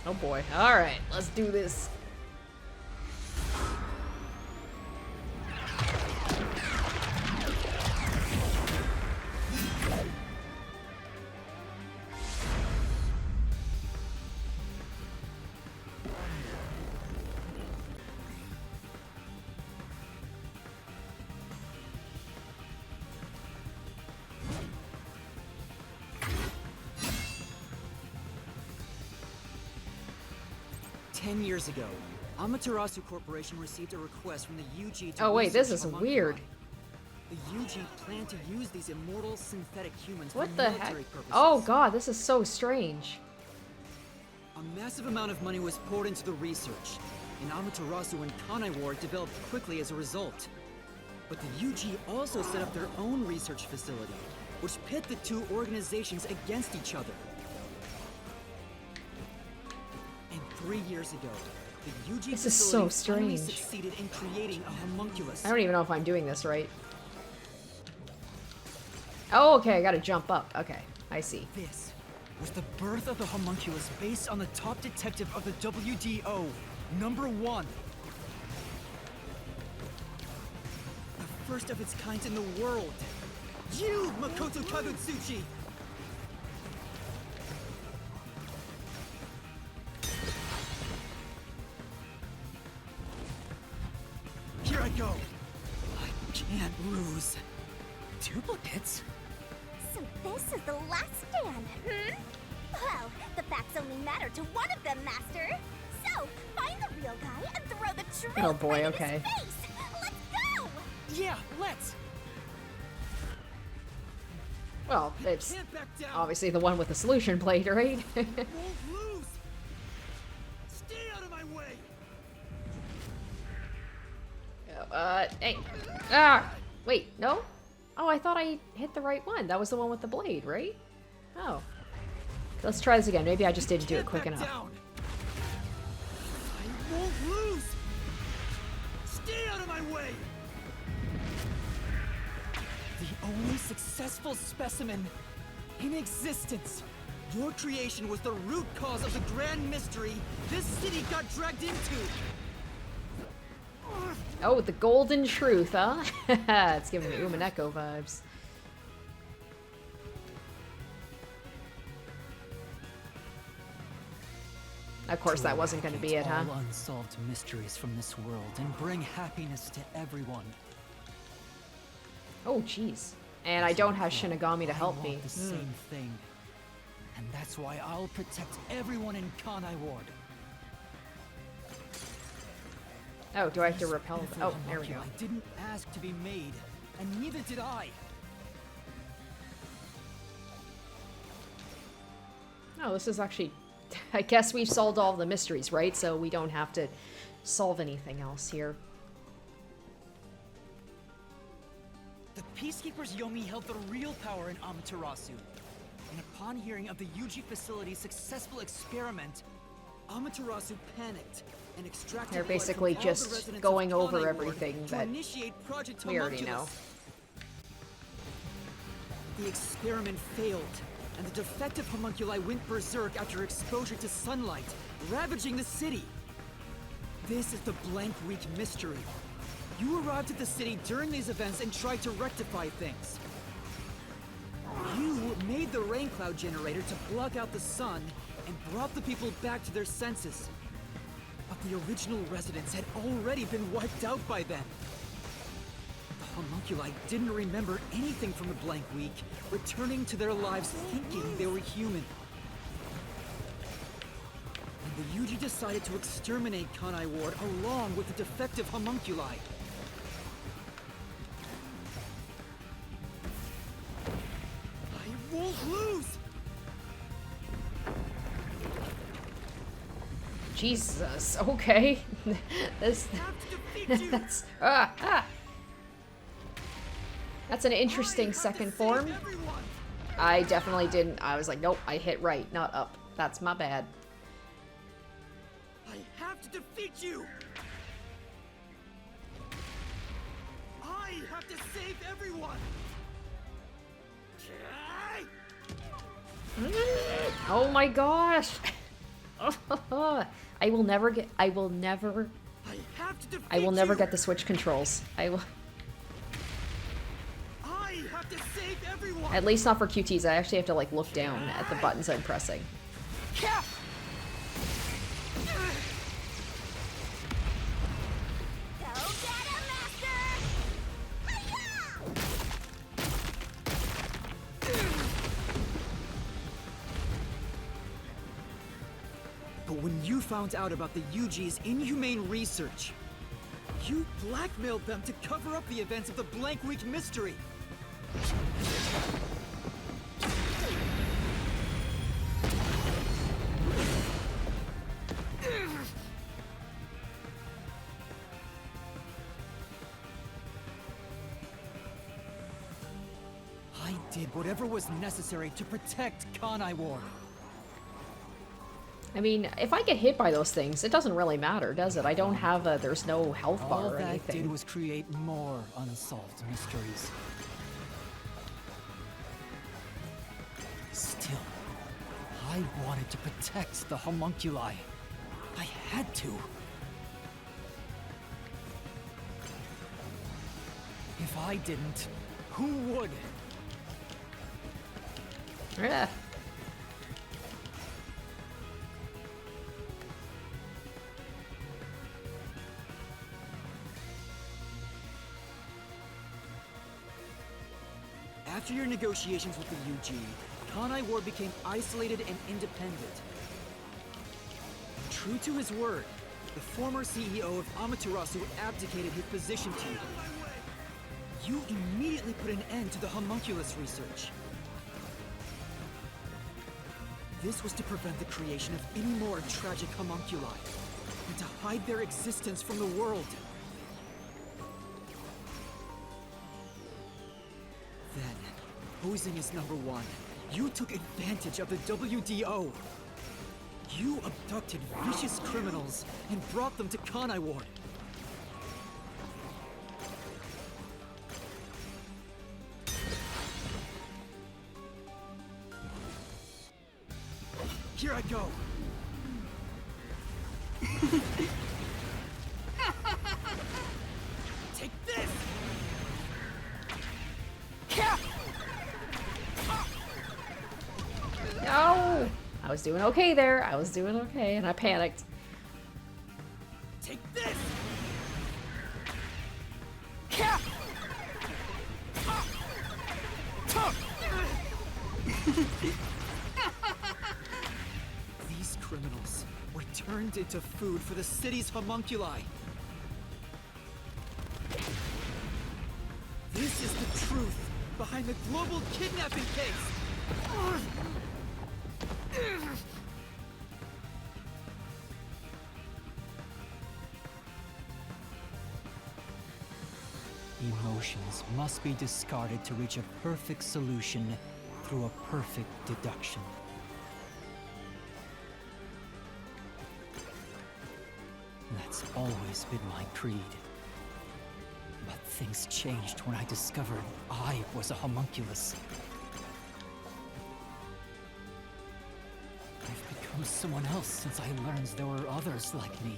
Oh boy. Alright, let's do this. Ten years ago, Amaterasu Corporation received a request from the UG to Oh wait, this research is homunculi. weird. The UG planned to use these immortal synthetic humans What for the heck? military purposes. Oh god, this is so strange. A massive amount of money was poured into the research, and Amaterasu and Kanai Ward developed quickly as a result. But the UG also set up their own research facility, which pit the two organizations against each other. And 3 years ago, the UG This is so facility finally strange. succeeded in creating a homunculus. I don't even know if I'm doing this right. Oh, okay, I gotta jump up. Okay, I see. This was the birth of the homunculus based on the top detective of the WDO, #1. The first of its kind in the world. You, Makoto Kagutsuchi! Here I go. I can't lose. Duplicates? So this is the last stand, Well, the facts only matter to one of them, Master. So, find the real guy and throw the truth Oh boy, right okay. in his face. Let's go! Yeah, let's! Well, it's Can't back down! obviously the one with the solution plate, right? Won't lose! Stay out of my way! Hey. Ah! Wait, no? Oh, I thought I hit the right one. That was the one with the blade, right? Oh. Let's try this again. Maybe I just didn't do it Can't quick back enough. down. I won't lose! Stay out of my way! The only successful specimen in existence. Your creation was the root cause of the grand mystery this city got dragged into. Oh, the golden truth, huh? It's giving me Umineko vibes. Of course, that wasn't going to be it, huh? All unsolved mysteries from this world and bring happiness to everyone. Oh, jeez. And I don't have Shinigami to help me. I want the same thing. And that's why I'll protect everyone in Kanai Ward. Oh, do I have to repel? Oh, there we go. I didn't ask to be made, and neither did I. Oh, this is actually... I guess we've solved all the mysteries, right? So we don't have to solve anything else here. The Peacekeepers Yomi held the real power in Amaterasu. And upon hearing of the Yuji facility's successful experiment, Amaterasu panicked and extracted They're blood from basically all just the residents of going over Kanai Ward everything to that initiate Project we already Homunculus. The experiment failed, and the defective homunculi went berserk after exposure to sunlight, ravaging the city. This is the Blank Week mystery. You arrived at the city during these events and tried to rectify things. You made the rain cloud generator to block out the sun and brought the people back to their senses. But the original residents had already been wiped out by then. The homunculi didn't remember anything from the Blank Week, returning to their lives thinking they were human. And the Yuji decided to exterminate Kanai Ward along with the defective homunculi. I won't lose! Jesus, okay. This... That's an interesting second form. I definitely didn't. I was like, nope, I hit right, not up. That's my bad. I have to defeat you! I have to save everyone! Oh my gosh! I will never get. I will never get the Switch controls. I will. I have to save everyone! At least not for QTs. I actually have to like look down at the buttons I'm pressing. Go get him, Master! But when you found out about the Yuji's inhumane research, you blackmailed them to cover up the events of the Blank Week mystery. I did whatever was necessary to protect Kanai Ward. I mean, if I get hit by those things, it doesn't really matter, does it? I don't have a. There's no health bar All or that anything. did was create more unsolved mysteries. Still, I wanted to protect the homunculi. I had to. If I didn't, who would? Yeah. After your negotiations with the UG, Kanai Ward became isolated and independent. True to his word, the former CEO of Amaterasu abdicated his position to you. You immediately put an end to the homunculus research. This was to prevent the creation of any more tragic homunculi, and to hide their existence from the world. Then, posing as number one, you took advantage of the WDO. You abducted vicious criminals and brought them to Kanai Ward. Here I go. was doing okay there. I was doing okay, and I panicked. Take this! These criminals were turned into food for the city's homunculi. This is the truth behind the global kidnapping case. Emotions must be discarded to reach a perfect solution through a perfect deduction. That's always been my creed. But things changed when I discovered I was a homunculus. I've become someone else since I learned there were others like me.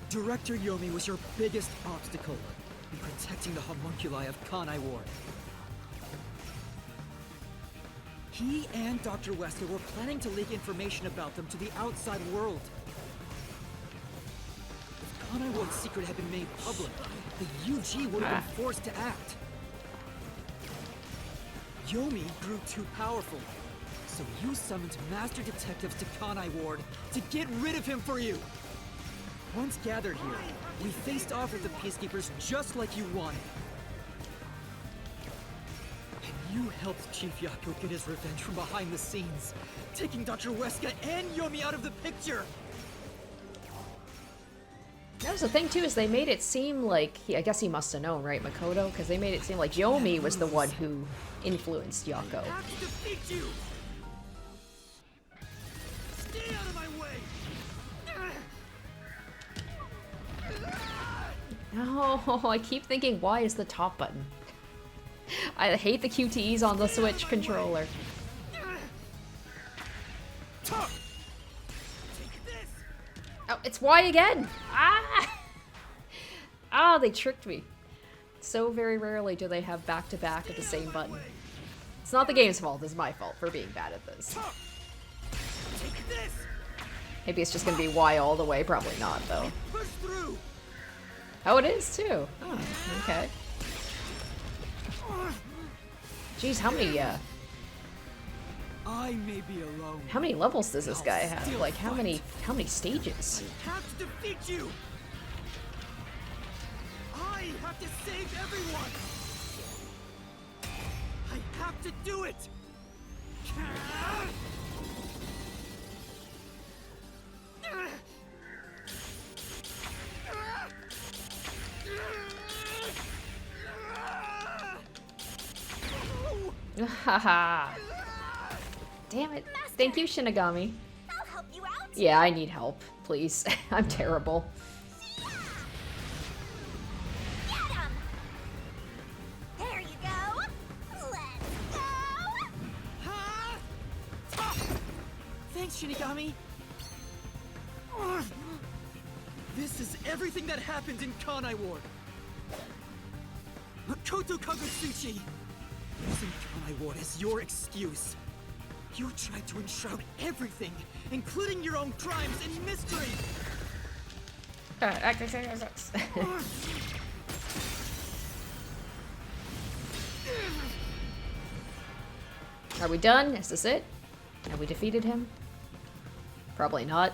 Director Yomi was your biggest obstacle in protecting the homunculi of Kanai Ward. He and Dr. Wesker were planning to leak information about them to the outside world. If Kanai Ward's secret had been made public, the UG would have been forced to act. Yomi grew too powerful, so you summoned master detectives to Kanai Ward to get rid of him for you. Once gathered here, we faced off with the Peacekeepers just like you wanted. And you helped Chief Yako get his revenge from behind the scenes, taking Dr. Wesker and Yomi out of the picture! That was the thing too, is they made it seem like, I guess he must have known, right, Makoto? Because they made it seem like Yomi was the one who influenced Yako. I have to defeat you! Stay out of my way! No, I keep thinking, why is the top button? I hate the QTEs on the Switch controller. Oh, it's Y again! Ah! Oh, they tricked me. So very rarely do they have back-to-back of the same button. It's not the game's fault, it's my fault for being bad at this. Maybe it's just gonna be Y all the way, probably not, though. Push through! Oh, it is too. Oh, okay. Jeez, how many I may be alone. how many levels does this guy have? Like how many stages? I have to defeat you! I have to save everyone! I have to do it! Haha. Damn it. Thank you, Shinigami. I'll help you out. Yeah, I need help. Please. I'm terrible. Get him. There you go. Let's go. Thanks, Shinigami! This is everything that happened in Kanai Ward! Makoto Kagutsuchi! Using Kanai Ward as your excuse. You tried to enshroud everything, including your own crimes, in mystery! Are we done? Is this it? Have we defeated him? Probably not.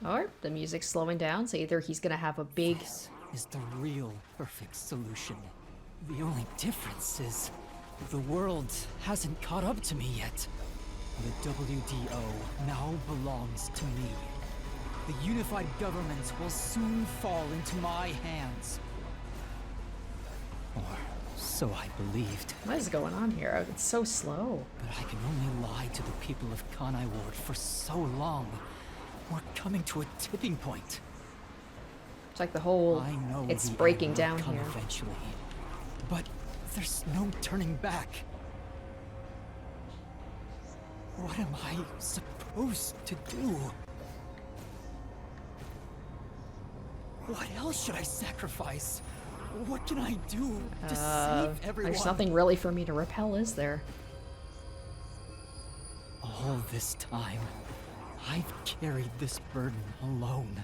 Or the music's slowing down, so either he's gonna have a big... This is the real perfect solution. The only difference is the world hasn't caught up to me yet. The WDO now belongs to me. The unified government will soon fall into my hands. Or so I believed. What is going on here? It's so slow. But I can only lie to the people of Kanai Ward for so long. We're coming to a tipping point. It's like the whole... I know it's the breaking end down will come here. eventually, but there's no turning back. What am I supposed supposed to do? What else should I sacrifice? What can I do to save everyone? There's nothing really for me to repel, is there? All this time, I've carried this burden alone.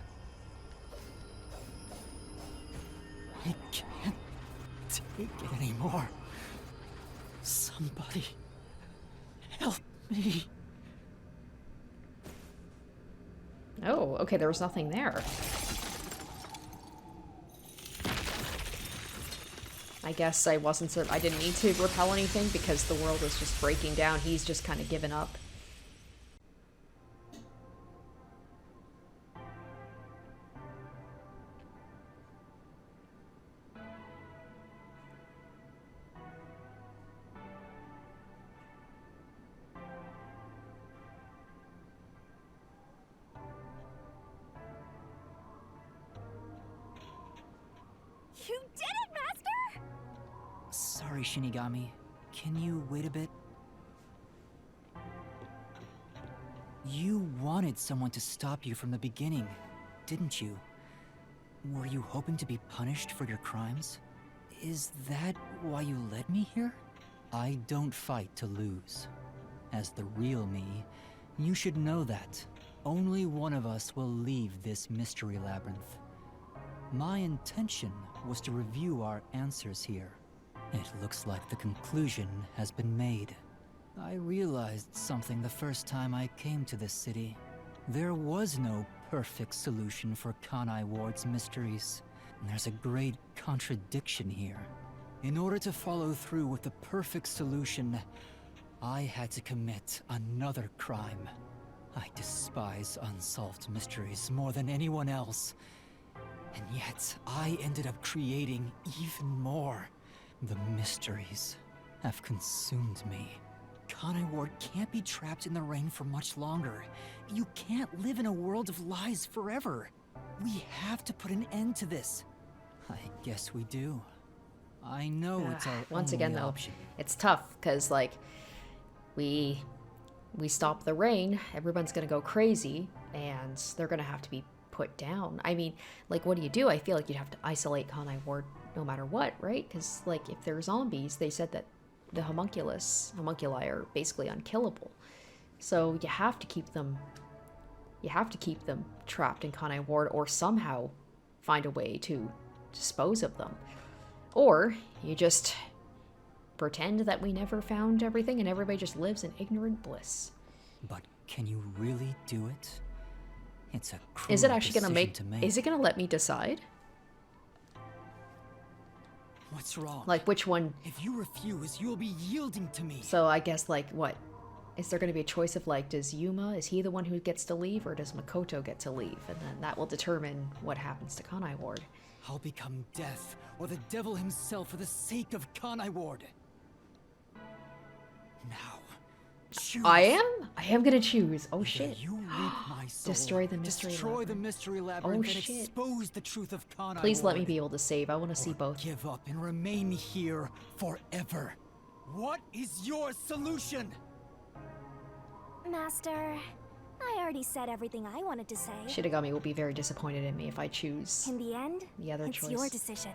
I can't take it anymore. Somebody help me. Oh, okay, there was nothing there. I guess I didn't need to repel anything because the world was just breaking down. He's just kind of given up. You did it, Master! Sorry, Shinigami. Can you wait a bit? You wanted someone to stop you from the beginning, didn't you? Were you hoping to be punished for your crimes? Is that why you led me here? I don't fight to lose. As the real me, you should know that only one of us will leave this mystery labyrinth. My intention was to review our answers here. It looks like the conclusion has been made. I realized something the first time I came to this city. There was no perfect solution for Kanai Ward's mysteries. There's a great contradiction here. In order to follow through with the perfect solution, I had to commit another crime. I despise unsolved mysteries more than anyone else. And yet, I ended up creating even more. The mysteries have consumed me. Kanai Ward can't be trapped in the rain for much longer. You can't live in a world of lies forever. We have to put an end to this. I guess we do. I know it's our Once only again, though, option. it's tough because like we stop the rain, everyone's gonna go crazy, and they're gonna have to be put down. I mean, like, what do you do? I feel like you'd have to isolate Kanai Ward no matter what, right? Because like if they're zombies, they said that the homunculi are basically unkillable. So you have to keep them trapped in Kanai Ward, or somehow find a way to dispose of them. Or you just pretend that we never found everything and everybody just lives in ignorant bliss. But can you really do it? It's a cruel Is it actually gonna decision make, to is it gonna let me decide? What's wrong? Like which one? If you refuse, you'll be yielding to me. So I guess like what? Is there gonna be a choice of like, does Yuma, is he the one who gets to leave, or does Makoto get to leave? And then that will determine what happens to Kanai Ward. I'll become death, or the devil himself for the sake of Kanai Ward. Now, choose. I am gonna choose. Oh Either shit. You reap my soul, Destroy the mystery destroy the labyrinth. mystery labyrinth, and shit. expose the truth of Kanai Please let me Ward. be able to save. I want to see Or both. Give up and remain here forever. What is your solution? Master, I already said everything I wanted to say. Shinigami will be very disappointed in me if I choose In the end, the other it's choice. your decision.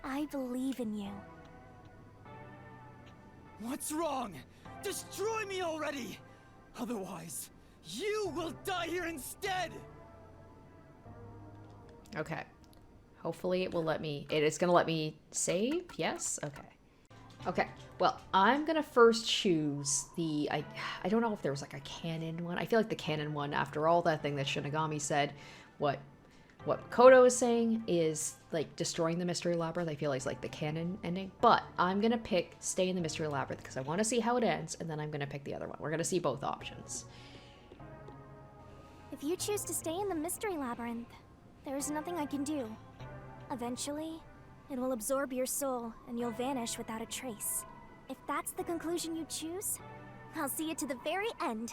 I believe in you. What's wrong? Destroy me already! Otherwise, you will die here instead! Okay. Hopefully it will let me... It is going to let me save? Yes? Okay. Okay. Well, I'm going to first choose the... I don't know if there was like a canon one. I feel like the canon one, after all that thing that Shinigami said, what Makoto is saying is like destroying the mystery labyrinth. I feel like it's like the canon ending. But I'm going to pick stay in the mystery labyrinth because I want to see how it ends, and then I'm going to pick the other one. We're going to see both options. If you choose to stay in the mystery labyrinth, there is nothing I can do. Eventually, it will absorb your soul and you'll vanish without a trace. If that's the conclusion you choose, I'll see it to the very end.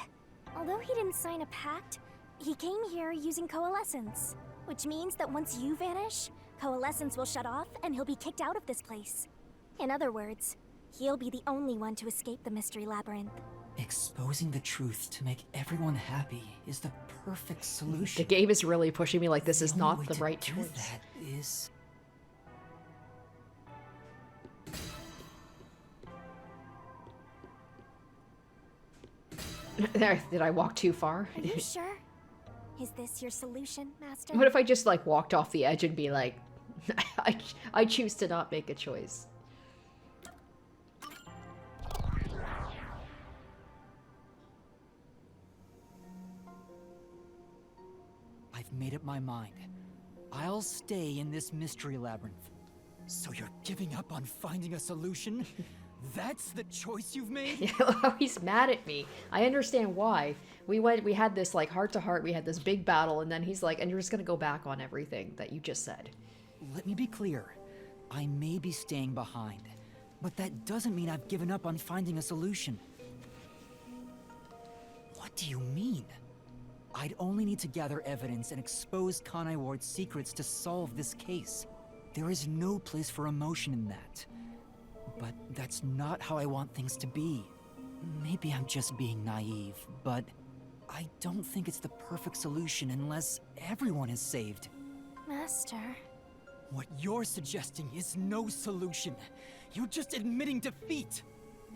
Although he didn't sign a pact, he came here using coalescence, which means that once you vanish, coalescence will shut off and he'll be kicked out of this place. In other words, he'll be the only one to escape the mystery labyrinth. Exposing the truth to make everyone happy is the perfect solution. The game is really pushing me like this is only not way the to right do choice. That is... Did I walk too far? Are you sure? Is this your solution, Master? What if I just like walked off the edge and be like, I choose to not make a choice. I've made up my mind. I'll stay in this mystery labyrinth. So you're giving up on finding a solution? That's the choice you've made? He's mad at me. I understand why. We had this like heart to heart, we had this big battle, and then he's like, and you're just gonna go back on everything that you just said. Let me be clear. I may be staying behind, but that doesn't mean I've given up on finding a solution. What do you mean? I'd only need to gather evidence and expose Kanai Ward's secrets to solve this case. There is no place for emotion in that. But that's not how I want things to be. Maybe I'm just being naive, but I don't think it's the perfect solution unless everyone is saved. Master. What you're suggesting is no solution. You're just admitting defeat.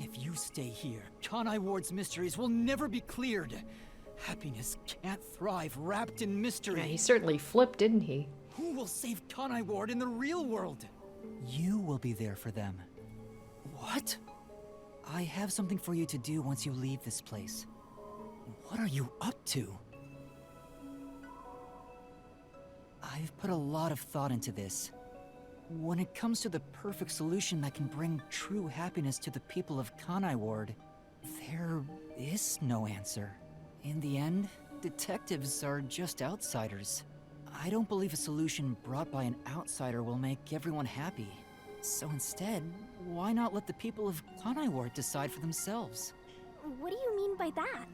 If you stay here, Kanai Ward's mysteries will never be cleared. Happiness can't thrive wrapped in mystery. Yeah, he certainly flipped, didn't he? Who will save Kanai Ward in the real world? You will be there for them. What? I have something for you to do once you leave this place. What are you up to? I've put a lot of thought into this. When it comes to the perfect solution that can bring true happiness to the people of Kanai Ward, there is no answer. In the end, detectives are just outsiders. I don't believe a solution brought by an outsider will make everyone happy. So instead, why not let the people of Kanai Ward decide for themselves? What do you mean by that?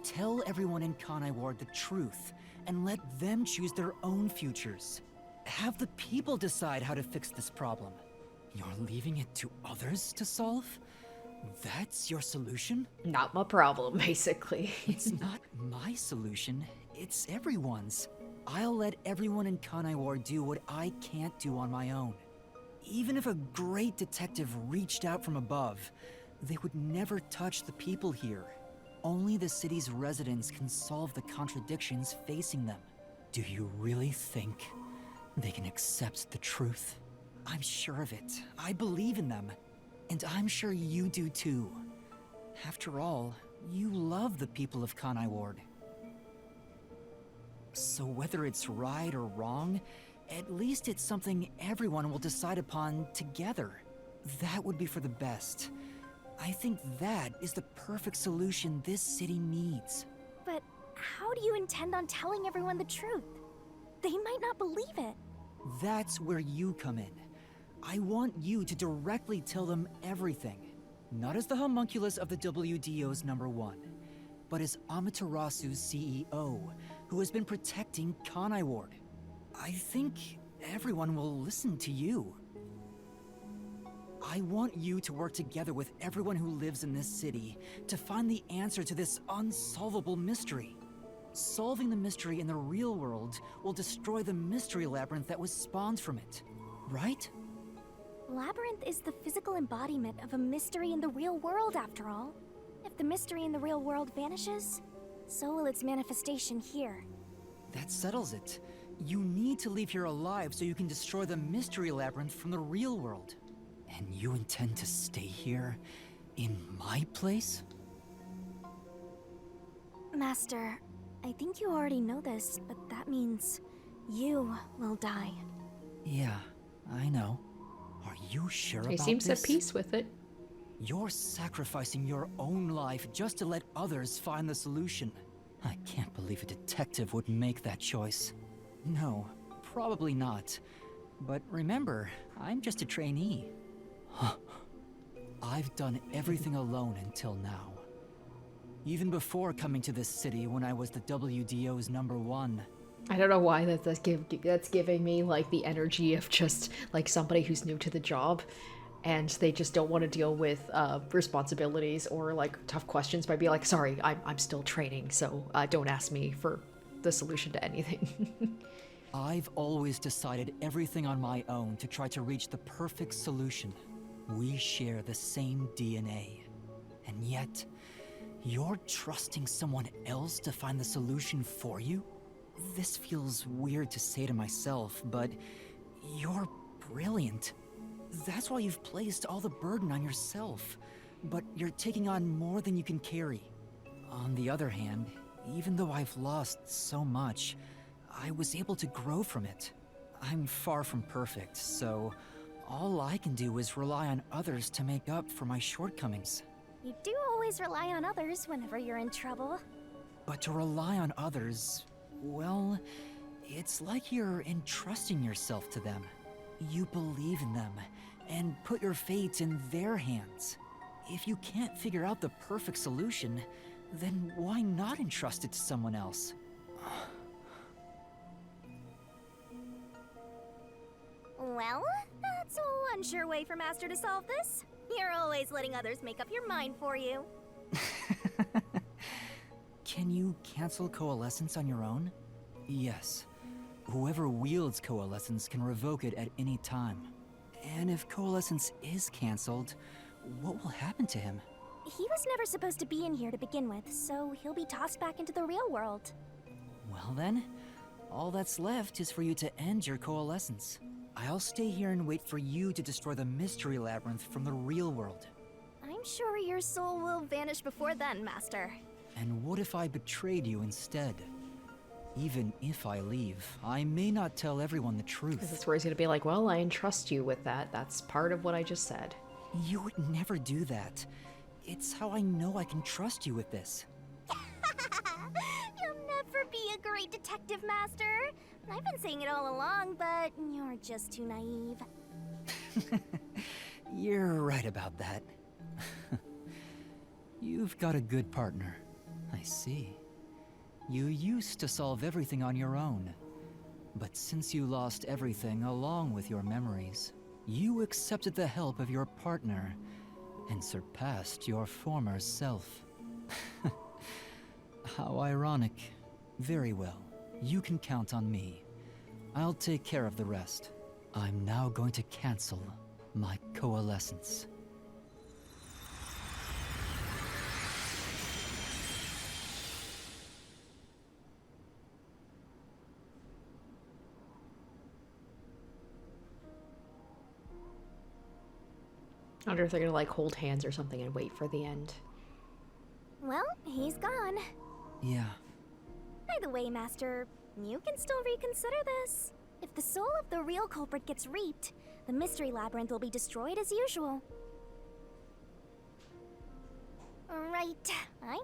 Tell everyone in Kanai Ward the truth, and let them choose their own futures. Have the people decide how to fix this problem. You're leaving it to others to solve? That's your solution? Not my problem, basically. It's not my solution, it's everyone's. I'll let everyone in Kanai Ward do what I can't do on my own. Even if a great detective reached out from above, they would never touch the people here. Only the city's residents can solve the contradictions facing them. Do you really think they can accept the truth? I'm sure of it. I believe in them. And I'm sure you do too. After all, you love the people of Kanai Ward. So whether it's right or wrong, at least it's something everyone will decide upon together. That would be for the best. I think that is the perfect solution this city needs. But how do you intend on telling everyone the truth? They might not believe it. That's where you come in. I want you to directly tell them everything. Not as the homunculus of the WDO's #1, but as Amaterasu's CEO, who has been protecting Kanai Ward. I think everyone will listen to you. I want you to work together with everyone who lives in this city to find the answer to this unsolvable mystery. Solving the mystery in the real world will destroy the mystery labyrinth that was spawned from it, right? Labyrinth is the physical embodiment of a mystery in the real world, after all. If the mystery in the real world vanishes, so will its manifestation here. That settles it. You need to leave here alive so you can destroy the mystery labyrinth from the real world. And you intend to stay here, in my place? Master, I think you already know this, but that means you will die. Yeah, I know. Are you sure about He this? seems at peace with it. You're sacrificing your own life just to let others find the solution. I can't believe a detective would make that choice. No, probably not. But remember, I'm just a trainee. I've done everything alone until now. Even before coming to this city when I was the WDO's #1. I don't know why that's giving me like the energy of just like somebody who's new to the job. and they just don't want to deal with responsibilities or like tough questions by being like, sorry, I'm still training, so don't ask me for the solution to anything. I've always decided everything on my own to try to reach the perfect solution. We share the same DNA. And yet, you're trusting someone else to find the solution for you? This feels weird to say to myself, but you're brilliant. That's why you've placed all the burden on yourself. But you're taking on more than you can carry. On the other hand, even though I've lost so much, I was able to grow from it. I'm far from perfect, so all I can do is rely on others to make up for my shortcomings. You do always rely on others whenever you're in trouble. But to rely on others, well, it's like you're entrusting yourself to them. You believe in them, and put your fate in their hands. If you can't figure out the perfect solution, then why not entrust it to someone else? Well, that's one sure way for Master to solve this. You're always letting others make up your mind for you. Can you cancel coalescence on your own? Yes. Whoever wields coalescence can revoke it at any time. And if coalescence is cancelled, what will happen to him? He was never supposed to be in here to begin with, so he'll be tossed back into the real world. Well then, all that's left is for you to end your coalescence. I'll stay here and wait for you to destroy the mystery labyrinth from the real world. I'm sure your soul will vanish before then, Master. And what if I betrayed you instead? Even if I leave, I may not tell everyone the truth. That's where he's gonna be like, well, I entrust you with that. That's part of what I just said. You would never do that. It's how I know I can trust you with this. You'll never be a great detective, Master. I've been saying it all along, but you're just too naive. You're right about that. You've got a good partner. I see. You used to solve everything on your own. But since you lost everything along with your memories, you accepted the help of your partner and surpassed your former self. How ironic. Very well. You can count on me. I'll take care of the rest. I'm now going to cancel my coalescence. I wonder if they're gonna like hold hands or something and wait for the end. Well, he's gone. Yeah. By the way, Master, you can still reconsider this. If the soul of the real culprit gets reaped, the mystery labyrinth will be destroyed as usual. Right, I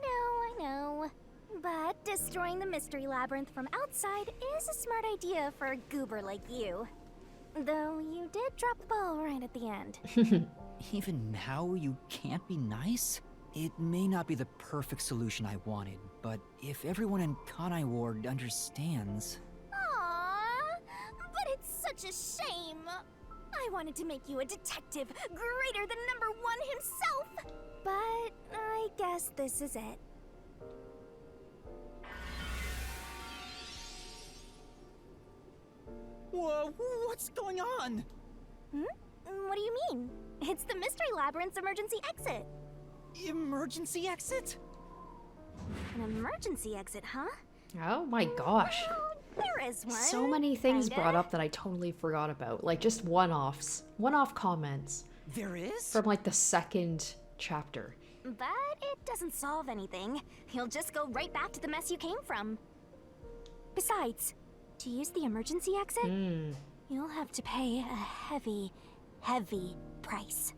know. But destroying the mystery labyrinth from outside is a smart idea for a goober like you. Though you did drop the ball right at the end. Even now, you can't be nice? It may not be the perfect solution I wanted, but if everyone in Kanai Ward understands... Aww, but it's such a shame. I wanted to make you a detective greater than #1 himself. But I guess this is it. Whoa, what's going on? What do you mean? It's the mystery labyrinth's emergency exit. Emergency exit? An emergency exit, huh? Oh my gosh. Well, there is one. So many things kinda. brought up that I totally forgot about. Like just one-offs. One-off comments There is? from like the second chapter. But it doesn't solve anything. You'll just go right back to the mess you came from. Besides, to use the emergency exit, you'll have to pay a heavy price.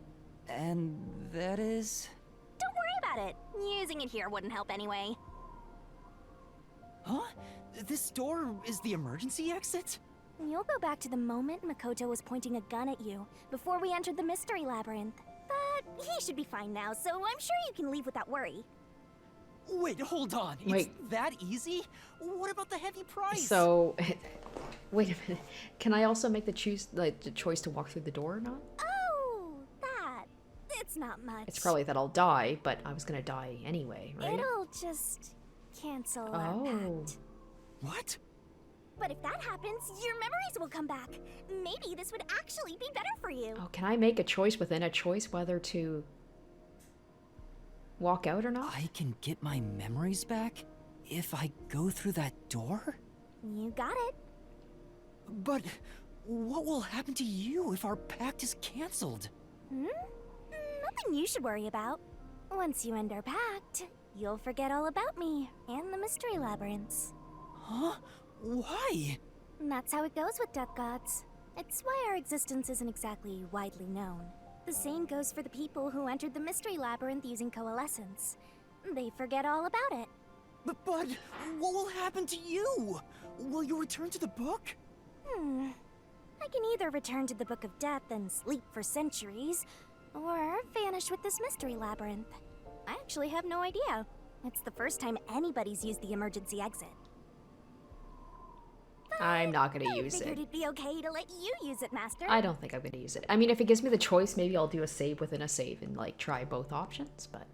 And that is... Don't worry about it. Using it here wouldn't help anyway. Huh? This door is the emergency exit? You'll go back to the moment Makoto was pointing a gun at you, before we entered the mystery labyrinth. But he should be fine now, so I'm sure you can leave without worry. Wait, hold on. Wait. It's that easy? What about the heavy price? So, wait a minute. Can I also make the choice to walk through the door or not? Oh, It's not much. It's probably that I'll die, but I was gonna die anyway, right? It'll just cancel our Oh. pact. What? But if that happens, your memories will come back. Maybe this would actually be better for you. Oh, can I make a choice within a choice whether to walk out or not? I can get my memories back if I go through that door? You got it. But what will happen to you if our pact is cancelled? Nothing you should worry about. Once you end our pact, you'll forget all about me and the mystery labyrinths. Huh? Why? And that's how it goes with death gods. It's why our existence isn't exactly widely known. The same goes for the people who entered the mystery labyrinth using coalescence. They forget all about it. But what will happen to you? Will you return to the book? I can either return to the Book of Death and sleep for centuries, or vanish with this mystery labyrinth. I actually have no idea. It's the first time anybody's used the emergency exit. I'm not gonna use I figured it. it'd be okay to let you use it, Master. I don't think I'm gonna use it. I mean, if it gives me the choice, maybe I'll do a save within a save and like try both options, but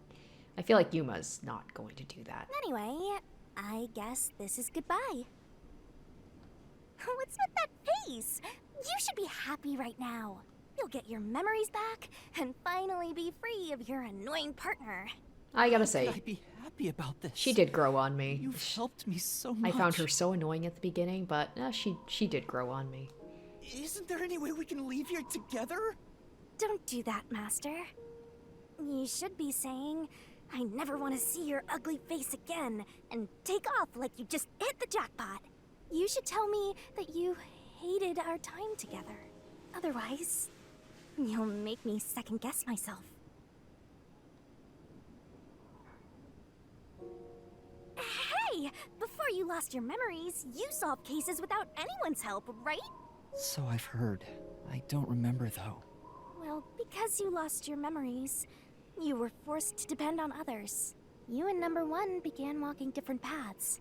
I feel like Yuma's not going to do that. Anyway, I guess this is goodbye. What's with that face? You should be happy right now. You'll get your memories back and finally be free of your annoying partner. I gotta Could say, I be happy about this? she did grow on me. You've helped me so I much. found her so annoying at the beginning, but she did grow on me. Isn't there any way we can leave here together? Don't do that, Master. You should be saying, I never want to see your ugly face again, and take off like you just hit the jackpot. You should tell me that you hated our time together. Otherwise, you'll make me second guess myself. Hey! Before you lost your memories, you solved cases without anyone's help, right? So I've heard. I don't remember though. Well, because you lost your memories, you were forced to depend on others. You and Number One began walking different paths.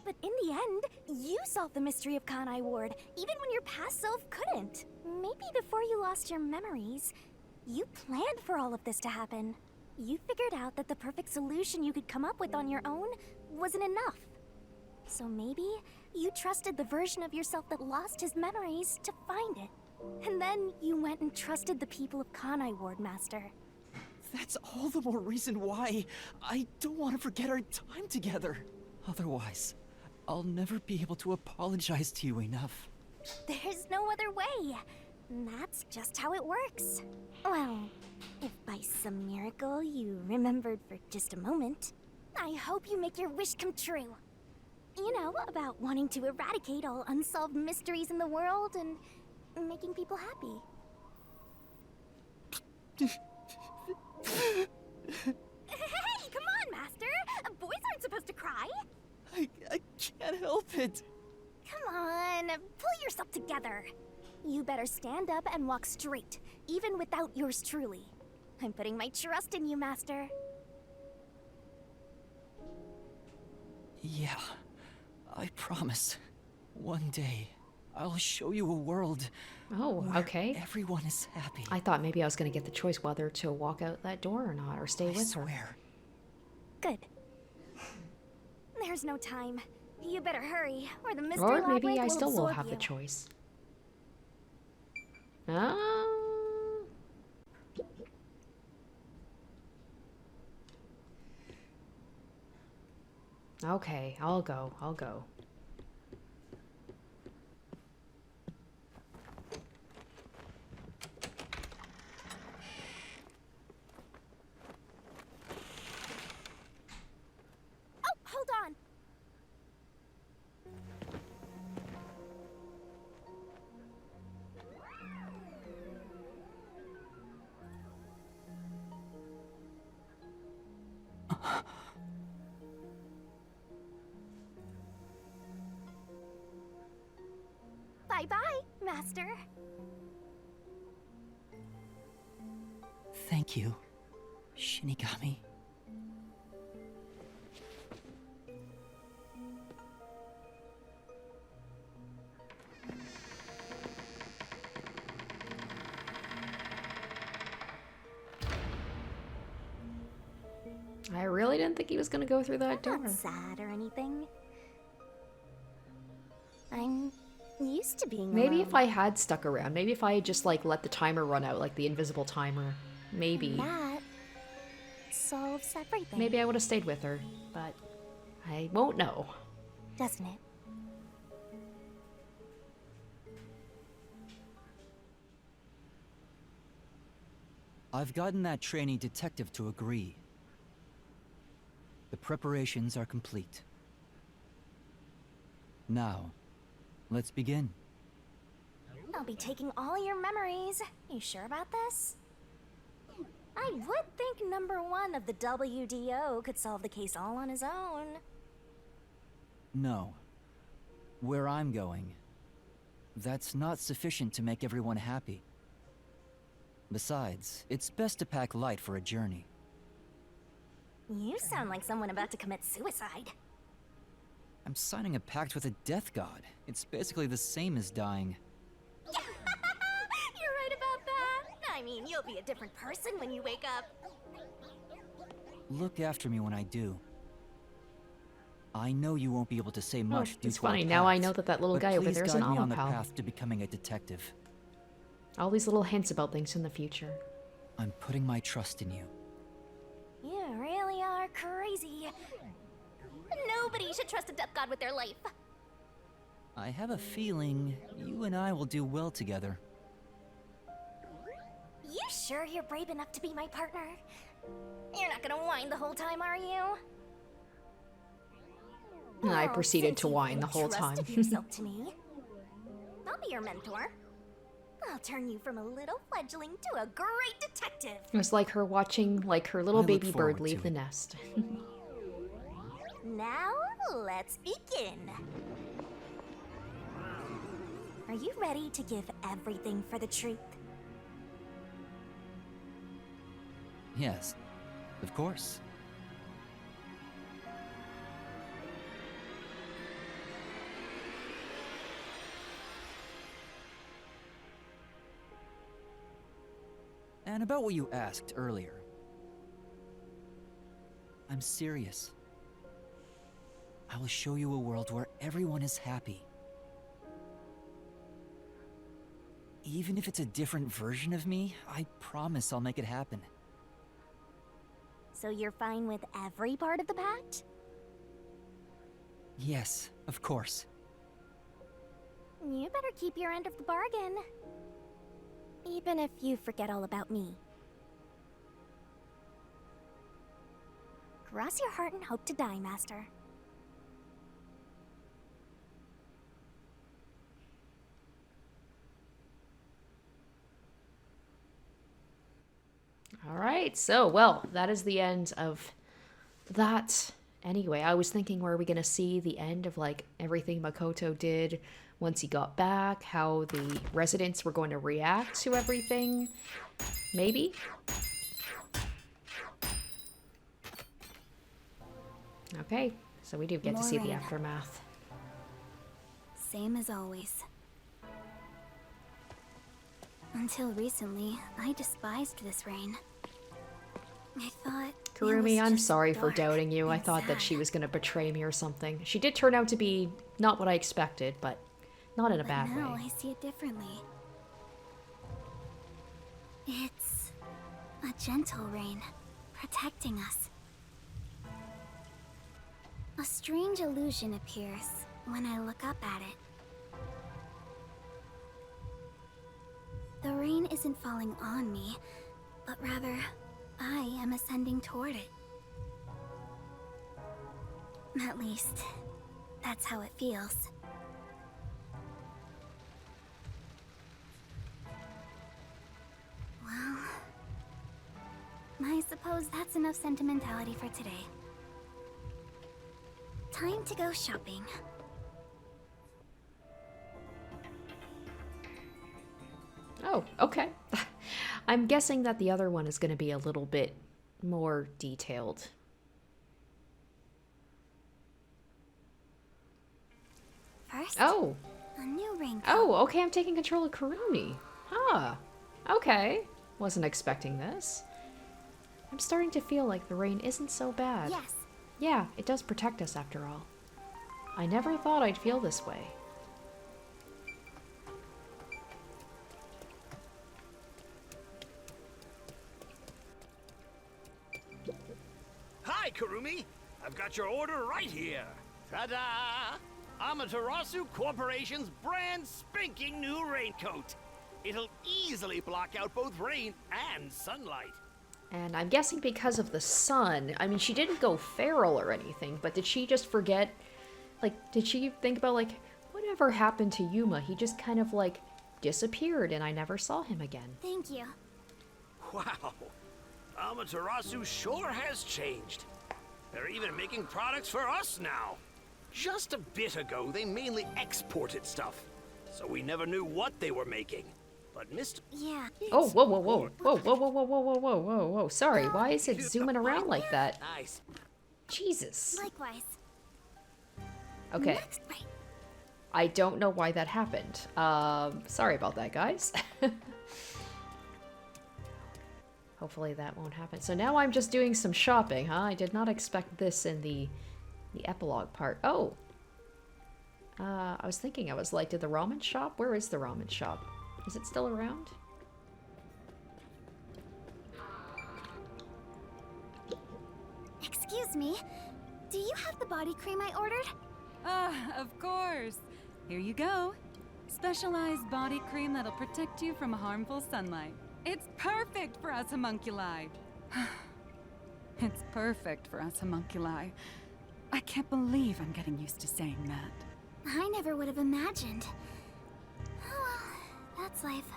But in the end, you solved the mystery of Kanai Ward, even when your past self couldn't. Maybe before you lost your memories, you planned for all of this to happen. You figured out that the perfect solution you could come up with on your own wasn't enough. So maybe you trusted the version of yourself that lost his memories to find it. And then you went and trusted the people of Kanai Ward, Master. That's all the more reason why I don't want to forget our time together. Otherwise, I'll never be able to apologize to you enough. There's no other way. That's just how it works. Well, if by some miracle you remembered for just a moment, I hope you make your wish come true. You know, about wanting to eradicate all unsolved mysteries in the world and making people happy. Hey, come on, Master! Boys aren't supposed to cry! I can't help it. Come on, pull yourself together. You better stand up and walk straight, even without yours truly. I'm putting my trust in you, Master. Yeah, I promise. One day, I'll show you a world Oh, where okay. everyone is happy. I thought maybe I was gonna get the choice whether to walk out that door or not, or stay I with her. swear. Good. There's no time. You better hurry, or the mystery Or labyrinth maybe I will still will absorb have you. the choice. Ah. Okay, I'll go. I'll go. Oh, hold on. Bye-bye, Master. Thank you, Shinigami. I really didn't think he was gonna go through that door. Not sad or anything. I'm used to being Maybe alone. if I had stuck around, maybe if I had just like let the timer run out, like the invisible timer, maybe. That solves everything. Maybe I would have stayed with her, but I won't know. Doesn't it? I've gotten that trainee detective to agree. The preparations are complete. Now, let's begin. I'll be taking all your memories. You sure about this? I would think number 1 of the WDO could solve the case all on his own. No. Where I'm going, that's not sufficient to make everyone happy. Besides, it's best to pack light for a journey. You sound like someone about to commit suicide. I'm signing a pact with a death god. It's basically the same as dying. You're right about that. I mean, you'll be a different person when you wake up. Look after me when I do. I know you won't be able to say much due It's to our funny, now I pact, know that that little but guy over please there is an guide me on the Alapal. path to becoming a detective. All these little hints about things in the future. I'm putting my trust in you. You really are crazy. Nobody should trust a death god with their life. I have a feeling you and I will do well together. You sure you're brave enough to be my partner? You're not gonna whine the whole time, are you? And I Well, proceeded since to you've whine the whole time. entrusted yourself to me, I'll be your mentor. I'll turn you from a little fledgling to a great detective. It was like her watching like her little I look baby bird forward leave to the it. nest. Now, let's begin. Are you ready to give everything for the truth? Yes, of course. And about what you asked earlier. I'm serious. I will show you a world where everyone is happy. Even if it's a different version of me, I promise I'll make it happen. So you're fine with every part of the pact? Yes, of course. You better keep your end of the bargain. Even if you forget all about me. Cross your heart and hope to die, Master. All right, so, well, that is the end of that. Anyway, I was thinking, were we going to see the end of, like, everything Makoto did once he got back? How the residents were going to react to everything? Maybe? Okay, so we do get to see the Moraine. aftermath. Same as always. Until recently, I despised this rain. I thought it was Kurumi, I'm just sorry for dark doubting you. I and thought that she sad. was going to betray me or something. She did turn out to be not what I expected, but not in a But bad now way. I see it differently. It's a gentle rain, protecting us. A strange illusion appears when I look up at it. The rain isn't falling on me, but rather, I am ascending toward it. At least, that's how it feels. Well, I suppose that's enough sentimentality for today. Time to go shopping. Oh, okay. I'm guessing that the other one is going to be a little bit more detailed. First, Oh, a new raincoat. oh, okay, I'm taking control of Kurumi. Huh. Okay. Wasn't expecting this. I'm starting to feel like the rain isn't so bad. Yes. Yeah, it does protect us after all. I never thought I'd feel this way. Hi, Kurumi! I've got your order right here. Ta-da! Amaterasu Corporation's brand spanking new raincoat. It'll easily block out both rain and sunlight. And I'm guessing because of the sun. I mean, she didn't go feral or anything, but did she just forget? Like, did she think about, like, whatever happened to Yuma? He just kind of, like, disappeared and I never saw him again. Thank you. Wow! Amaterasu sure has changed. They're even making products for us now. Just a bit ago, they mainly exported stuff, so we never knew what they were making. But Mr. Yeah. Oh, whoa, whoa, whoa. Whoa, whoa, whoa, whoa, whoa, whoa, whoa, whoa. Sorry, why is it zooming around like that? Nice. Jesus. Likewise. Okay. Next, right. I don't know why that happened. Sorry about that, guys. Hopefully that won't happen. So now I'm just doing some shopping, huh? I did not expect this in the epilogue part. Oh! I was thinking, I was like, did the ramen shop? Where is the ramen shop? Is it still around? Excuse me. Do you have the body cream I ordered? Of course. Here you go. Specialized body cream that'll protect you from harmful sunlight. It's perfect for us homunculi. It's perfect for us homunculi. I can't believe I'm getting used to saying that. I never would have imagined. Oh well, that's life.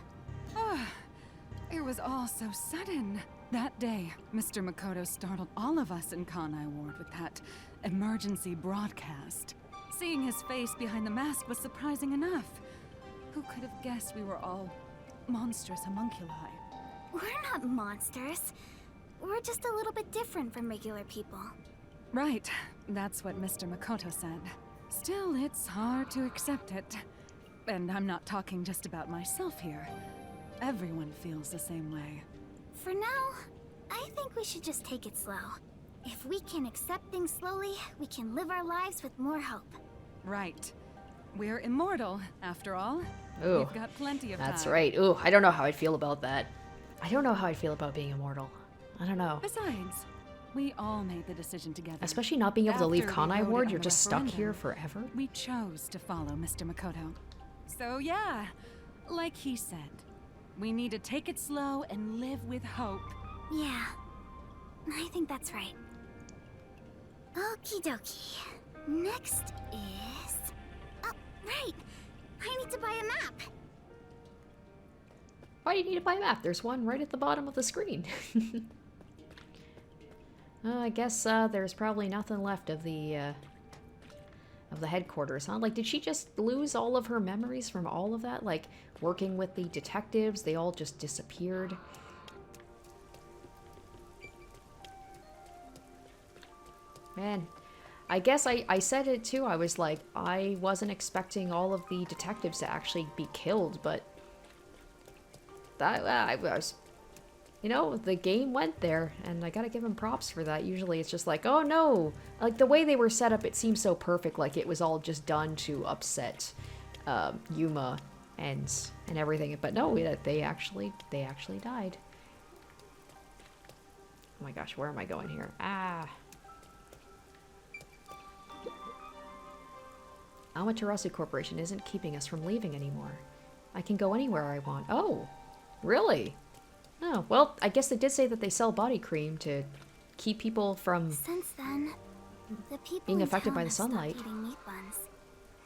It was all so sudden. That day, Mr. Makoto startled all of us in Kanai Ward with that emergency broadcast. Seeing his face behind the mask was surprising enough. Who could have guessed we were all monstrous homunculi? We're not monsters. We're just a little bit different from regular people. Right, that's what Mr. Makoto said. Still, it's hard to accept it. And I'm not talking just about myself here. Everyone feels the same way. For now, I think we should just take it slow. If we can accept things slowly, we can live our lives with more hope. Right. We're immortal, after all. Ooh, We've got plenty of time. that's right. Ooh, I don't know how I'd feel about that. I don't know how I'd feel about being immortal. I don't know. Besides, we all made the decision together. Especially not being able to leave After we Kanai voted Ward, on you're the just stuck referendum, here forever. We chose to follow Mr. Makoto. So yeah, like he said, we need to take it slow and live with hope. Yeah, I think that's right. Okie dokie. Next is... Oh, right! I need to buy a map! Why do you need to buy a map? There's one right at the bottom of the screen. I guess there's probably nothing left of the headquarters, huh? Like, did she just lose all of her memories from all of that? Like, working with the detectives, they all just disappeared. Man, I guess I said it too. I was like, I wasn't expecting all of the detectives to actually be killed, but that I was, you know, the game went there, and I gotta give them props for that. Usually it's just like, oh no, like the way they were set up, it seemed so perfect, like it was all just done to upset Yuma and everything. But no, they actually died. Oh my gosh, where am I going here? Ah. Amaterasu Corporation isn't keeping us from leaving anymore. I can go anywhere I want. Oh, really? Oh, well, I guess they did say that they sell body cream to keep people from Since then, the people being in affected town by the have stopped sunlight. eating meat buns.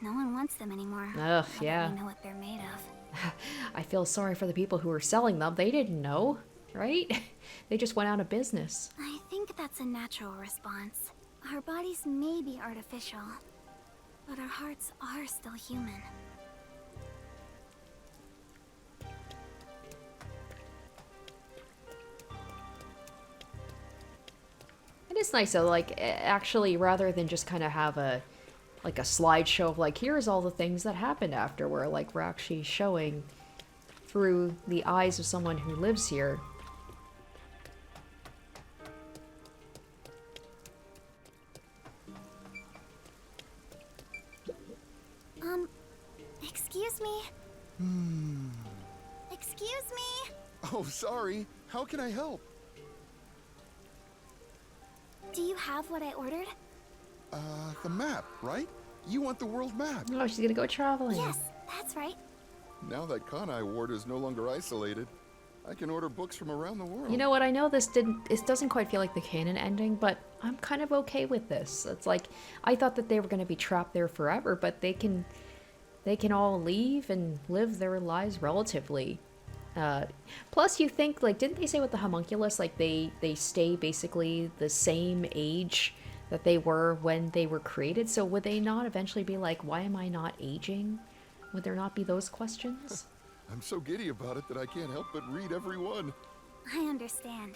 No one wants them anymore. Ugh, now yeah. that we know what they're made of. I feel sorry for the people who were selling them. They didn't know, right? They just went out of business. I think that's a natural response. Our bodies may be artificial, but our hearts are still human. It is nice though, like, actually, rather than just kind of have a slideshow of like, here's all the things that happened after, where like we're actually showing through the eyes of someone who lives here Excuse me. Oh, sorry. How can I help? Do you have what I ordered? The map, right? You want the world map. Oh, she's gonna go traveling. Yes, that's right. Now that Kanai Ward is no longer isolated, I can order books from around the world. You know what? I know this doesn't quite feel like the canon ending, but I'm kind of okay with this. It's like I thought that they were gonna be trapped there forever, but they can all leave and live their lives relatively. Plus, you think, like, didn't they say with the homunculus, like, they stay basically the same age that they were when they were created? So would they not eventually be like, why am I not aging? Would there not be those questions? I'm so giddy about it that I can't help but read every one. I understand.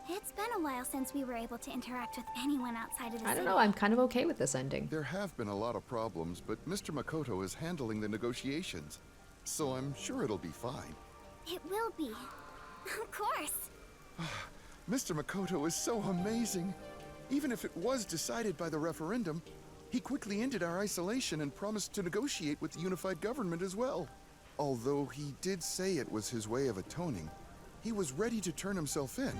It's been a while since we were able to interact with anyone outside of the I don't city. know, I'm kind of okay with this ending. There have been a lot of problems, but Mr. Makoto is handling the negotiations, so I'm sure it'll be fine. It will be. Of course. Mr. Makoto is so amazing. Even if it was decided by the referendum, he quickly ended our isolation and promised to negotiate with the unified government as well. Although he did say it was his way of atoning, he was ready to turn himself in,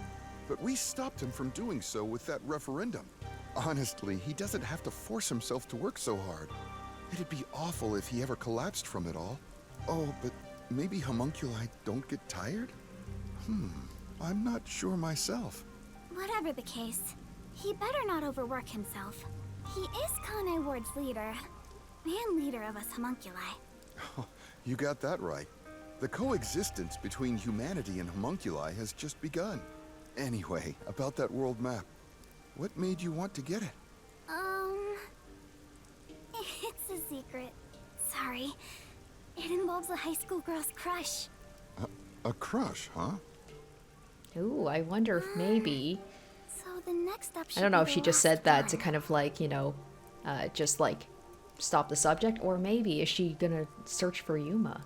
but we stopped him from doing so with that referendum. Honestly, he doesn't have to force himself to work so hard. It'd be awful if he ever collapsed from it all. Oh, but maybe homunculi don't get tired? I'm not sure myself. Whatever the case, he better not overwork himself. He is Kanai Ward's leader, and leader of us homunculi. You got that right. The coexistence between humanity and homunculi has just begun. Anyway, about that world map. What made you want to get it? It's a secret. Sorry. It involves a high school girl's crush. A crush, huh? Ooh, I wonder if maybe... So the next step should I don't know be if she the just said last that to one. kind of like, you know, just like stop the subject, or maybe is she gonna search for Yuma?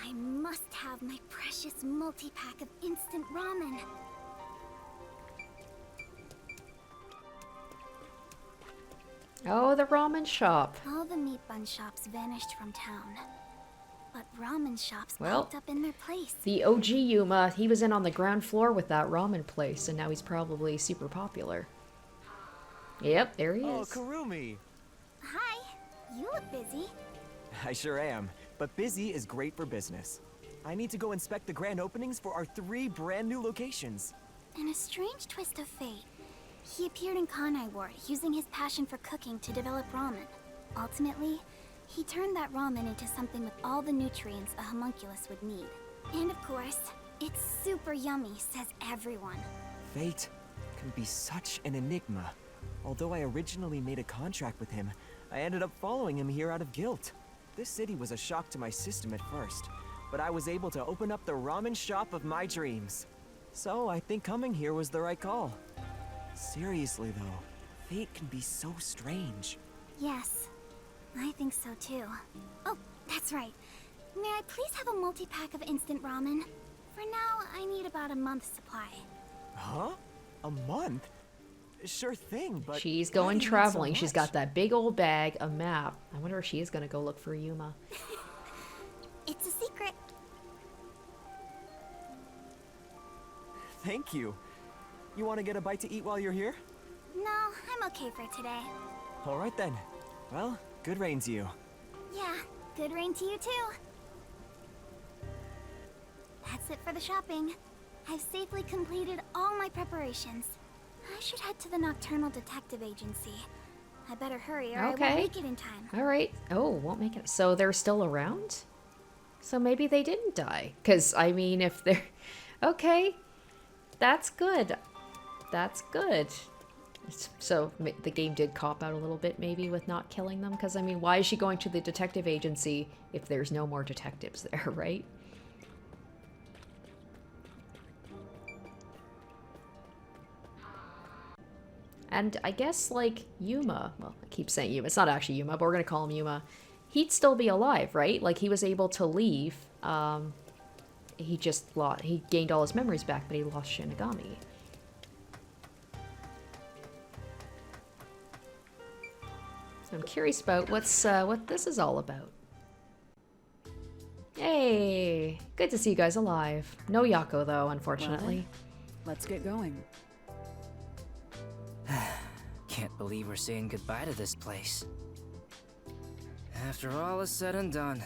I must have my precious multi-pack of instant ramen. Oh, the ramen shop. All the meat bun shops vanished from town. But ramen shops Well, popped up in their place. The OG Yuma, he was in on the ground floor with that ramen place, and now he's probably super popular. Yep, there he Oh, is. Kurumi! Hi, you look busy. I sure am, but busy is great for business. I need to go inspect the grand openings for our 3 brand new locations. In a strange twist of fate, he appeared in Kanai Ward using his passion for cooking to develop ramen. Ultimately, he turned that ramen into something with all the nutrients a homunculus would need. And of course, it's super yummy, says everyone. Fate can be such an enigma. Although I originally made a contract with him, I ended up following him here out of guilt. This city was a shock to my system at first, but I was able to open up the ramen shop of my dreams. So I think coming here was the right call. Seriously though, fate can be so strange. Yes, I think so too. Oh, that's right. May I please have a multi-pack of instant ramen? For now, I need about a month's supply. Huh? A month? Sure thing, but She's why going do you need so traveling. She's got much? that big old bag, a map. I wonder if she is gonna go look for Yuma. It's a secret. Thank you. You want to get a bite to eat while you're here? No, I'm okay for today. All right then. Well, good rain to you. Yeah, good rain to you too. That's it for the shopping. I've safely completed all my preparations. I should head to the Nocturnal Detective Agency. I better hurry or I Okay. won't make it in time. All right. Oh, won't make it. So they're still around? So maybe they didn't die. Because, I mean, if they're... Okay. That's good. That's good. So the game did cop out a little bit, maybe, with not killing them. Because, I mean, why is she going to the detective agency if there's no more detectives there, right? And I guess, like, Yuma, well, I keep saying Yuma, it's not actually Yuma, but we're gonna call him Yuma. He'd still be alive, right? Like, he was able to leave. He just lost, he gained all his memories back, but he lost Shinigami. So I'm curious about what this is all about. Hey, good to see you guys alive. No Yako though, unfortunately. Let's get going. Can't believe we're saying goodbye to this place. After all is said and done,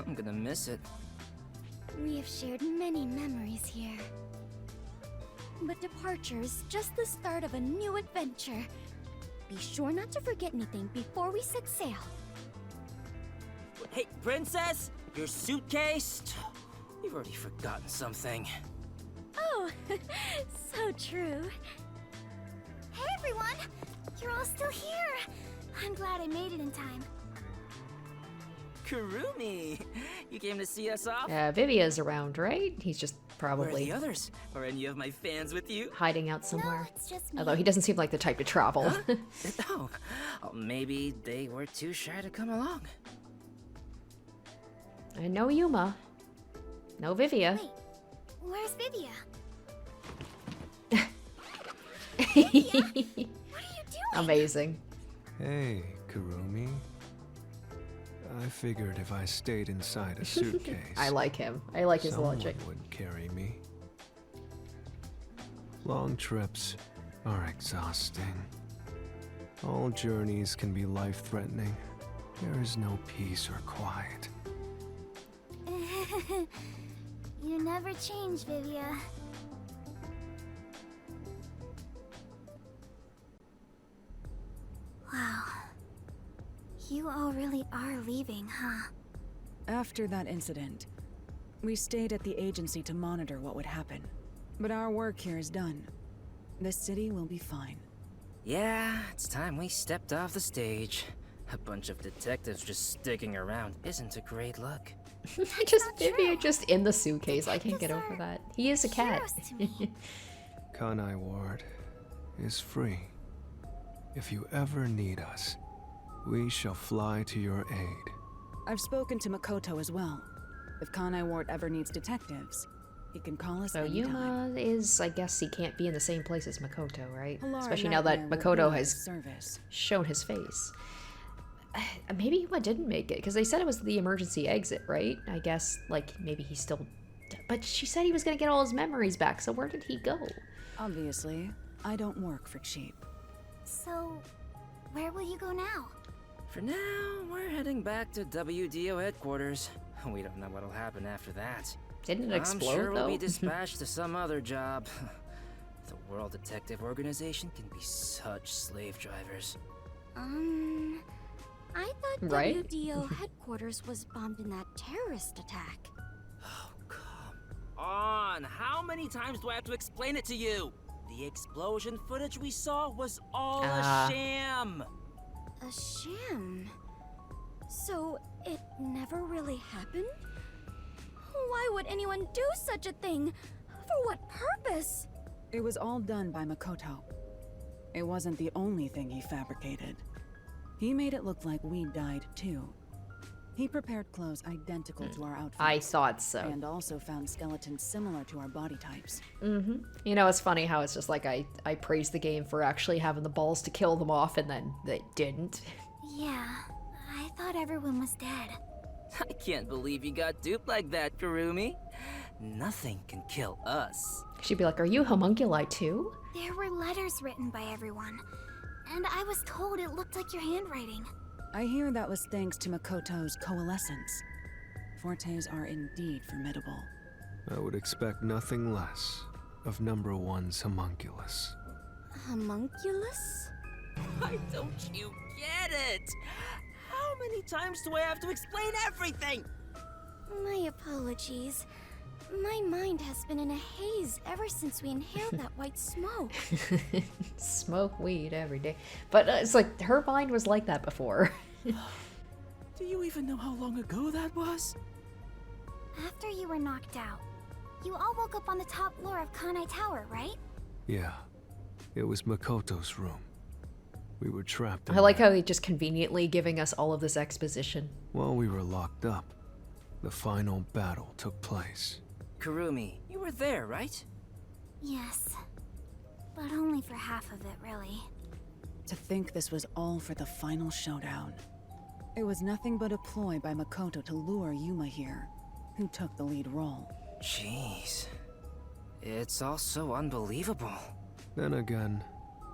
I'm gonna miss it. We have shared many memories here. But departure is just the start of a new adventure. Be sure not to forget anything before we set sail. Hey, Princess! Your suitcase? You've already forgotten something. Oh, so true. Hey everyone! You're all still here! I'm glad I made it in time. Kurumi! You came to see us off? Vivia's around, right? He's just Where are probably the others? Are any of my fans with you? hiding out somewhere. No, it's just me. Although he doesn't seem like the type to travel. Oh, maybe they were too shy to come along. And no Yuma. No Vivia. Wait, where's Vivia? What are you doing? Amazing. Hey, Kurumi. I figured if I stayed inside a suitcase, I like him. I like his someone logic. would carry me. Long trips are exhausting. All journeys can be life-threatening. There is no peace or quiet. You never change, Vivia. Wow. You all really are leaving, huh? After that incident, we stayed at the agency to monitor what would happen. But our work here is done. This city will be fine. Yeah, it's time we stepped off the stage. A bunch of detectives just sticking around isn't a great look. Just not Vivia true. just in the suitcase. I can't get over that. He is a cat. Heroes to me. Kanai Ward is free. If you ever need us, we shall fly to your aid. I've spoken to Makoto as well. If Kanai Ward ever needs detectives, he can call us So anytime. Yuma is, I guess he can't be in the same place as Makoto, right? Alara Especially now that Nightmare will Makoto be has of service. shown his face. Maybe Yuma didn't make it, because they said it was the emergency exit, right? I guess, like, maybe he still... But she said he was going to get all his memories back, so where did he go? Obviously, I don't work for cheap. So, where will you go now? For now, we're heading back to WDO headquarters. We don't know what'll happen after that. Didn't it explode, I'm sure we'll though? be dispatched to some other job. The World Detective Organization can be such slave drivers. I thought Right? WDO headquarters was bombed in that terrorist attack. Oh, come on! How many times do I have to explain it to you? The explosion footage we saw was all Ah. a sham! A sham? So, it never really happened? Why would anyone do such a thing? For what purpose? It was all done by Makoto. It wasn't the only thing he fabricated. He made it look like we died too. He prepared clothes identical to our outfits. I thought so. And also found skeletons similar to our body types. Mm-hmm. You know, it's funny how it's just like I praised the game for actually having the balls to kill them off, and then they didn't. Yeah, I thought everyone was dead. I can't believe you got duped like that, Kurumi. Nothing can kill us. She'd be like, are you homunculi too? There were letters written by everyone, and I was told it looked like your handwriting. I hear that was thanks to Makoto's coalescence. Fortes are indeed formidable. I would expect nothing less of number one's homunculus. Homunculus? Why don't you get it? How many times do I have to explain everything? My apologies. My mind has been in a haze ever since we inhaled that white smoke. Smoke weed every day. But it's like, her mind was like that before. Do you even know how long ago that was? After you were knocked out, you all woke up on the top floor of Kanai Tower, right? Yeah, it was Makoto's room. We were trapped in I like there. how he's just conveniently giving us all of this exposition. While we were locked up, the final battle took place. Kurumi, you were there, right? Yes. But only for half of it, really. To think this was all for the final showdown. It was nothing but a ploy by Makoto to lure Yuma here. who took the lead role. Jeez. It's all so unbelievable. Then again,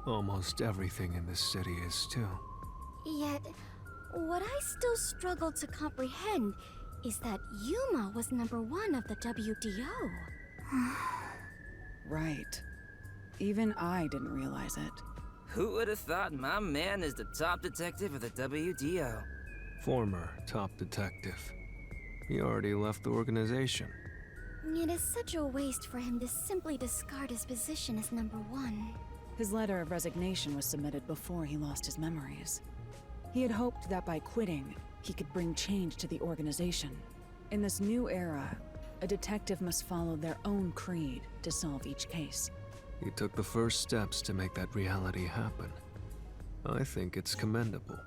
almost everything in this city is too. Yet, what I still struggle to comprehend is that Yuma was #1 of the WDO. Right. Even I didn't realize it. Who would have thought my man is the top detective of the WDO? Former top detective. He already left the organization. It is such a waste for him to simply discard his position as #1. His letter of resignation was submitted before he lost his memories. He had hoped that by quitting, he could bring change to the organization. In this new era, a detective must follow their own creed to solve each case. He took the first steps to make that reality happen. I think it's commendable.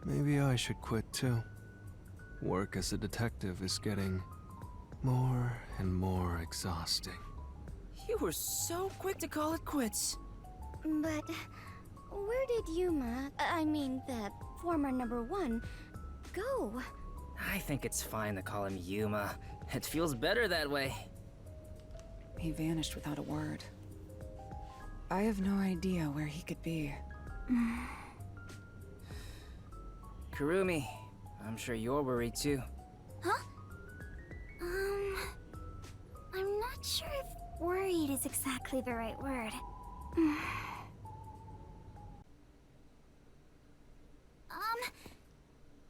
Maybe I should quit too. Work as a detective is getting more and more exhausting. You were so quick to call it quits. But where did Yuma, I mean the former #1, go? I think it's fine to call him Yuma. It feels better that way. He vanished without a word. I have no idea where he could be. Kurumi, I'm sure you're worried too. Huh? I'm not sure if worried is exactly the right word.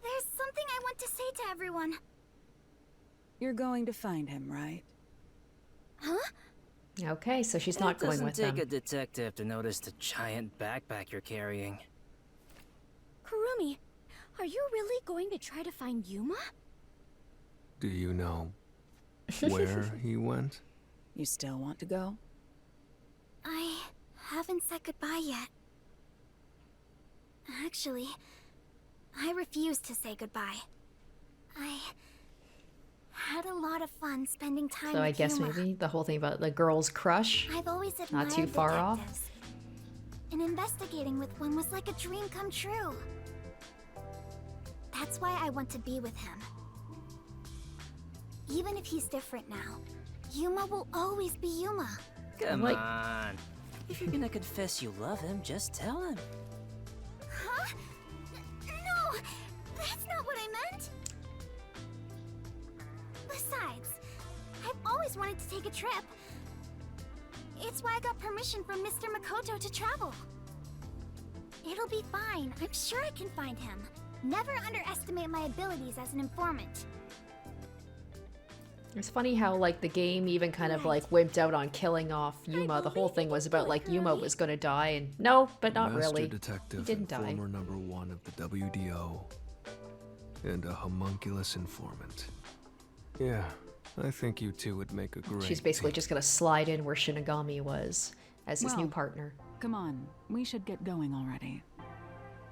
There's something I want to say to everyone. You're going to find him, right? Huh? Okay, so she's not going with It doesn't them. take a detective to notice the giant backpack you're carrying. Kurumi, are you really going to try to find Yuma? Do you know where he went? You still want to go? I haven't said goodbye yet. Actually, I refuse to say goodbye. I had a lot of fun spending time So with I guess Yuma. maybe the whole thing about the girl's crush. I've always admired Not too far off. detectives. And investigating with one was like a dream come true. That's why I want to be with him. Even if he's different now, Yuma will always be Yuma. Come Like- on. If you're gonna confess you love him, just tell him. Huh? No! That's not what I meant! Besides, I've always wanted to take a trip. It's why I got permission from Mr. Makoto to travel. It'll be fine. I'm sure I can find him. Never underestimate my abilities as an informant. It's funny how like the game even kind of like wimped out on killing off Yuma. The whole thing was about like Yuma was gonna die, and no, but not Master really. detective He didn't and die. former #1 of the WDO. And a homunculus informant. Yeah, I think you two would make a great She's basically team. just gonna slide in where Shinigami was as his new Well, partner. Come on, we should get going already.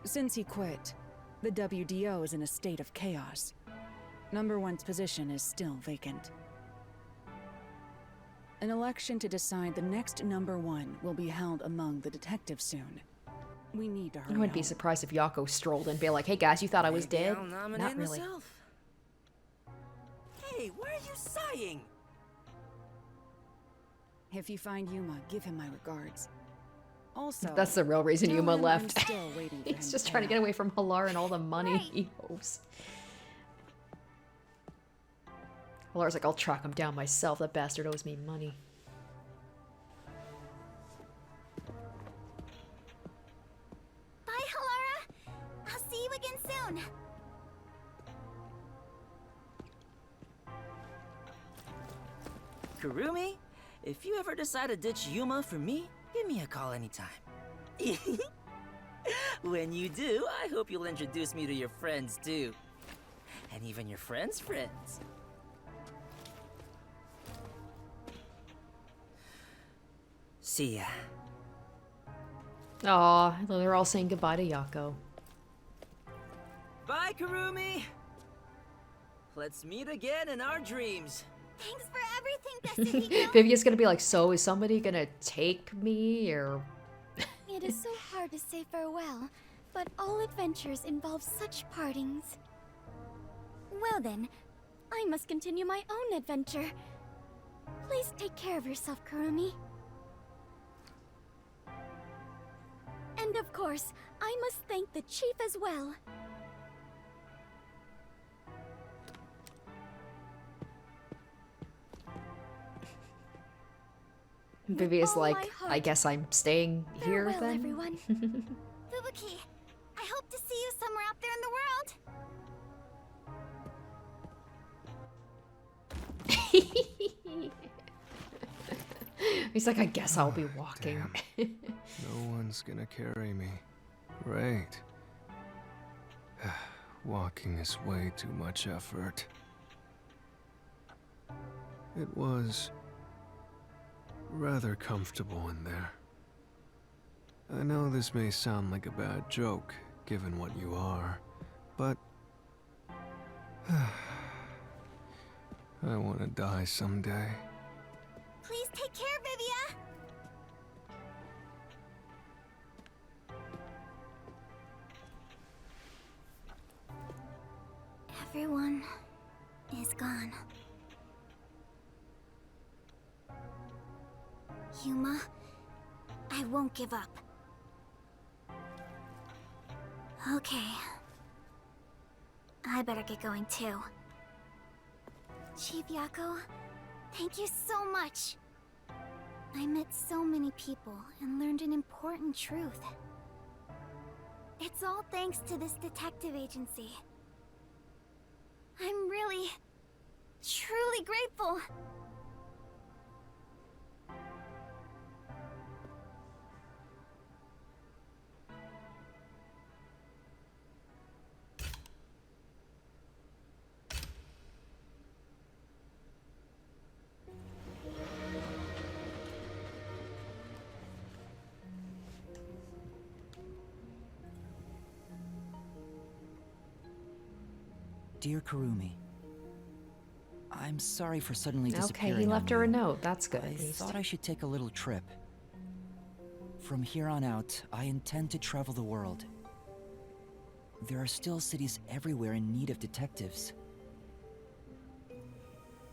Since he quit, the WDO is in a state of chaos. #1's position is still vacant. An election to decide the next #1 will be held among the detectives soon. We need to hurry I wouldn't be home. surprised if Yako strolled in and be like, "Hey guys, you thought I was Maybe dead?" I'll nominate Not really. myself. Hey, why are you sighing? If you find Yuma, give him my regards. Also, That's the real reason tell Yuma him I'm left. still waiting for He's him just to trying to pay get up. away from Halar and all the money Right. he owes. Halar's like, "I'll track him down myself. That bastard owes me money." Bye, Halara! I'll see you again soon! Kurumi, if you ever decide to ditch Yuma for me, give me a call anytime. When you do, I hope you'll introduce me to your friends too. And even your friends' friends. See ya. Aw, they're all saying goodbye to Yako. Bye, Kurumi! Let's meet again in our dreams. Thanks for everything, Destiny. Vivian's gonna be like, "So is somebody gonna take me or?" It is so hard to say farewell, but all adventures involve such partings. Well then, I must continue my own adventure. Please take care of yourself, Kurumi. And of course, I must thank the chief as well. Vivi is all like, my heart. I guess I'm staying here Farewell, then? everyone. Fubuki, I hope to see you somewhere out there in the world. He's like, I guess I'll be walking. No one's gonna carry me. Great. Walking is way too much effort. It was rather comfortable in there. I know this may sound like a bad joke, given what you are, but I want to die someday. Please take care, Vivia. Everyone is gone. Yuma, I won't give up. Okay. I better get going too. Chief Yako, thank you so much. I met so many people and learned an important truth. It's all thanks to this detective agency. I'm really, truly grateful. Dear Kurumi, I'm sorry for suddenly disappearing. Okay, he left her a on you. note. That's good. I at least. thought I should take a little trip. From here on out, I intend to travel the world. There are still cities everywhere in need of detectives.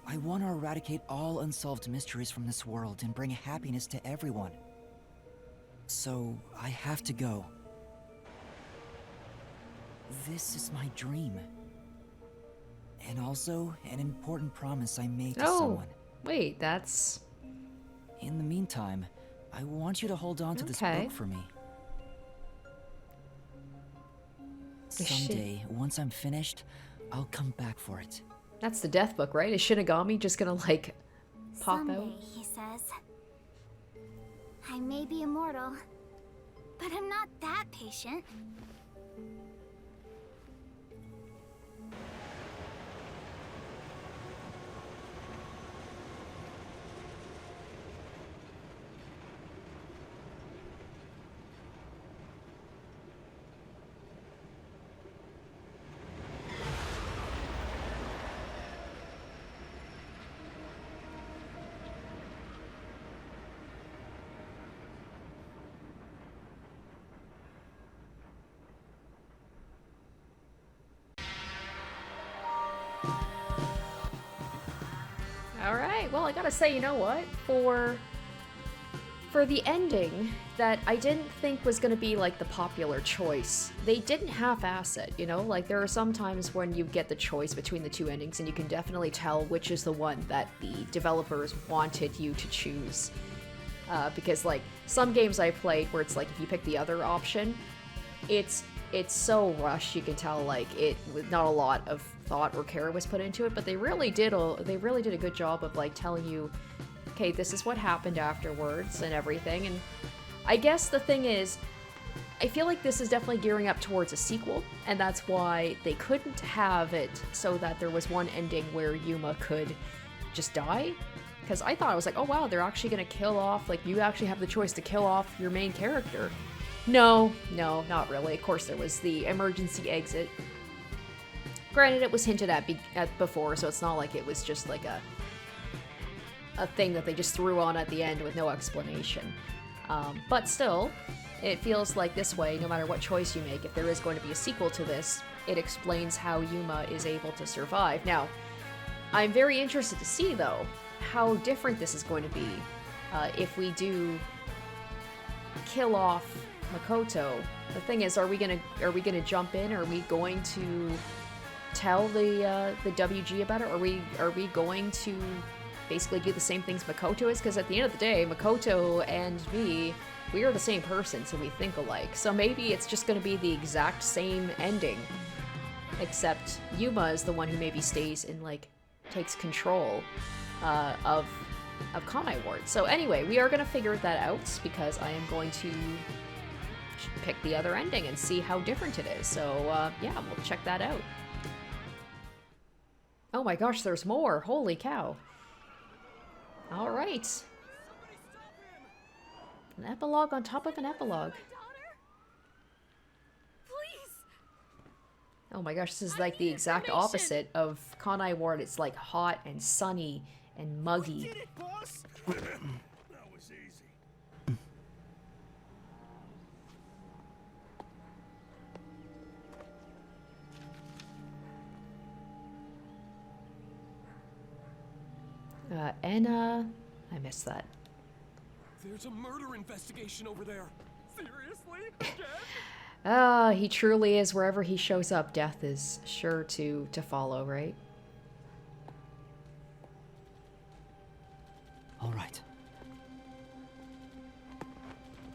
I want to eradicate all unsolved mysteries from this world and bring happiness to everyone. So, I have to go. This is my dream. And also, an important promise I made to someone. Wait, that's... In the meantime, I want you to hold on to this book for me. Someday, once I'm finished, I'll come back for it. That's the death book, right? Is Shinigami just gonna, like, pop Someday, out? he says. I may be immortal, but I'm not that patient. Alright, well, I gotta say, you know what? For the ending that I didn't think was gonna be, like, the popular choice, they didn't half-ass it, you know? Like, there are some times when you get the choice between the two endings, and you can definitely tell which is the one that the developers wanted you to choose. Because, like, some games I played where it's like, if you pick the other option, it's so rushed, you can tell, like, not a lot of thought or care was put into it, but they really did a good job of, like, telling you, okay, this is what happened afterwards and everything. And I guess the thing is, I feel like this is definitely gearing up towards a sequel, and that's why they couldn't have it so that there was one ending where Yuma could just die. Because I thought, I was like, oh wow, they're actually gonna kill off, like, you actually have the choice to kill off your main character. No, not really. Of course, there was the emergency exit. Granted, it was hinted at before, so it's not like it was just like a thing that they just threw on at the end with no explanation. But still, it feels like this way, no matter what choice you make, if there is going to be a sequel to this, it explains how Yuma is able to survive. Now, I'm very interested to see, though, how different this is going to be if we do kill off Makoto. The thing is, are we gonna jump in? Are we going to tell the WG about it? Are we going to basically do the same things Makoto is? Because at the end of the day, Makoto and me, we are the same person, so we think alike. So maybe it's just going to be the exact same ending, except Yuma is the one who maybe stays and like takes control of Kanai Ward. So anyway, we are going to figure that out because I am going to pick the other ending and see how different it is. So yeah, we'll check that out. Oh my gosh, there's more! Holy cow! All right. An epilogue on top of an epilogue. Oh my gosh, this is like the exact opposite of Kanai Ward. It's like hot and sunny and muggy. Did it, boss? That was easy. Anna... I missed that. There's a murder investigation over there. Seriously? Again? He truly is. Wherever he shows up, death is sure to follow, right? All right.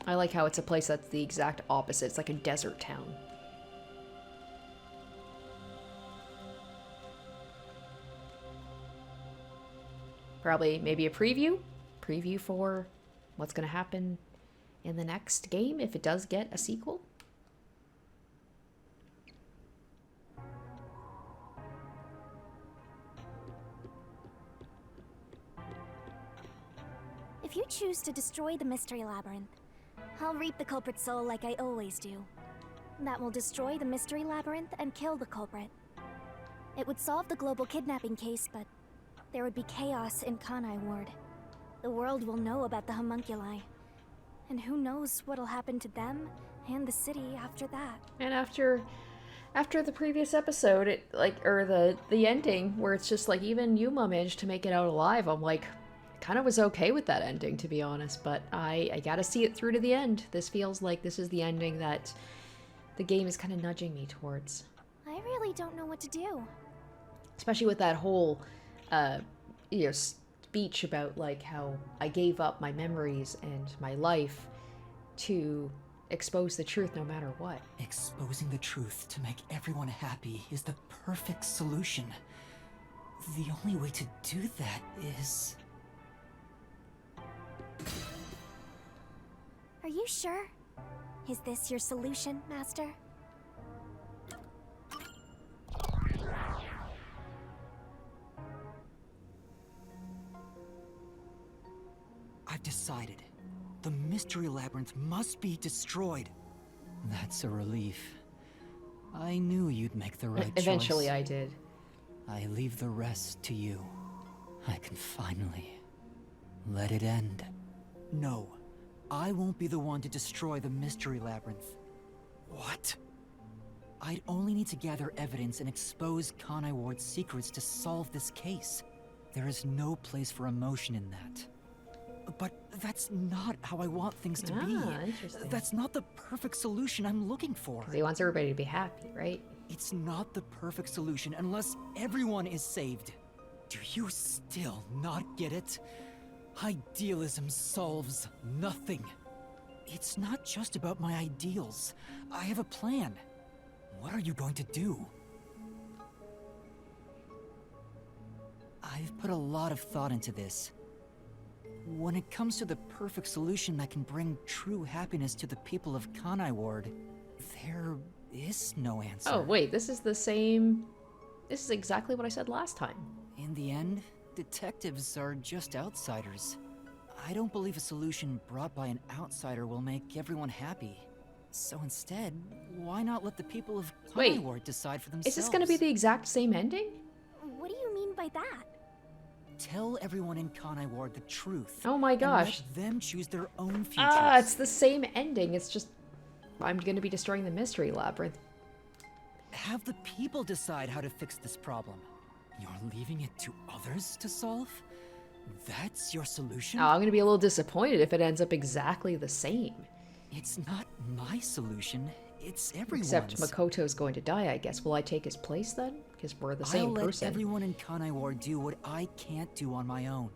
I like how it's a place that's the exact opposite. It's like a desert town. Probably maybe a preview? Preview for what's going to happen in the next game if it does get a sequel? If you choose to destroy the Mystery Labyrinth, I'll reap the culprit's soul like I always do. That will destroy the Mystery Labyrinth and kill the culprit. It would solve the global kidnapping case, but there would be chaos in Kanai Ward. The world will know about the homunculi. And who knows what'll happen to them and the city after that. And after the previous episode, it the ending where it's just like even Yuma managed to make it out alive, I'm like, kind of was okay with that ending, to be honest, but I gotta see it through to the end. This feels like this is the ending that the game is kind of nudging me towards. I really don't know what to do. Especially with that whole, speech about like how I gave up my memories and my life to expose the truth no matter what. Exposing the truth to make everyone happy is the perfect solution. The only way to do that is... Are you sure? Is this your solution, Master? I've decided. The Mystery Labyrinth must be destroyed. That's a relief. I knew you'd make the right choice. Eventually I did. I leave the rest to you. I can finally let it end. No, I won't be the one to destroy the Mystery Labyrinth. What? I'd only need to gather evidence and expose Kanai Ward's secrets to solve this case. There is no place for emotion in that. But that's not how I want things to be. Interesting. That's not the perfect solution I'm looking for. 'Cause he wants everybody to be happy, right? It's not the perfect solution unless everyone is saved. Do you still not get it? Idealism solves nothing. It's not just about my ideals. I have a plan. What are you going to do? I've put a lot of thought into this. When it comes to the perfect solution that can bring true happiness to the people of Kanai Ward, there is no answer. Oh, wait, this is the same... This is exactly what I said last time. In the end, detectives are just outsiders. I don't believe a solution brought by an outsider will make everyone happy. So instead, why not let the people of Kanai Ward decide for themselves? Is this going to be the exact same ending? What do you mean by that? Tell everyone in Kanai Ward the truth. Oh my gosh. And let them choose their own futures. Ah, it's the same ending. It's just... I'm going to be destroying the Mystery Labyrinth. Have the people decide how to fix this problem. You're leaving it to others to solve? That's your solution? Oh, I'm gonna be a little disappointed if it ends up exactly the same. It's not my solution. It's everyone's. Except Makoto's going to die, I guess. Will I take his place then? Because we're the same I'll person. let everyone in Kanai Ward do what I can't do on my own.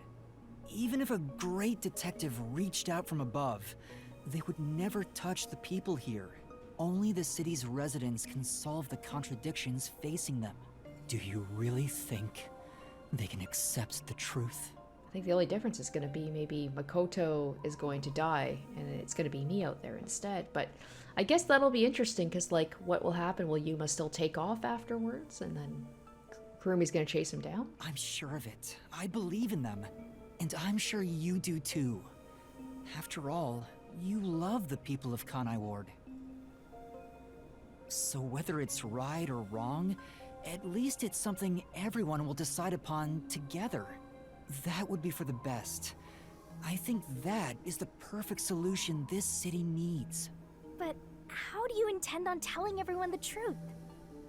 Even if a great detective reached out from above, they would never touch the people here. Only the city's residents can solve the contradictions facing them. Do you really think they can accept the truth? I think the only difference is going to be maybe Makoto is going to die and it's going to be me out there instead. But I guess that'll be interesting because, like, what will happen? Will Yuma still take off afterwards and then Kurumi's going to chase him down? I'm sure of it. I believe in them. And I'm sure you do too. After all, you love the people of Kanai Ward. So whether it's right or wrong, at least it's something everyone will decide upon together. That would be for the best. I think that is the perfect solution this city needs. But how do you intend on telling everyone the truth?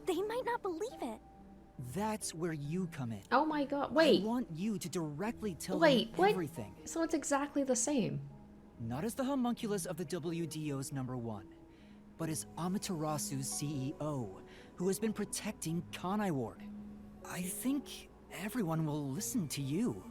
They might not believe it. That's where you come in. Oh my god, wait. I want you to directly tell Wait, them what? everything. So it's exactly the same. Not as the homunculus of the WDO's #1, but as Amaterasu's CEO, who has been protecting Kanai Ward. I think everyone will listen to you.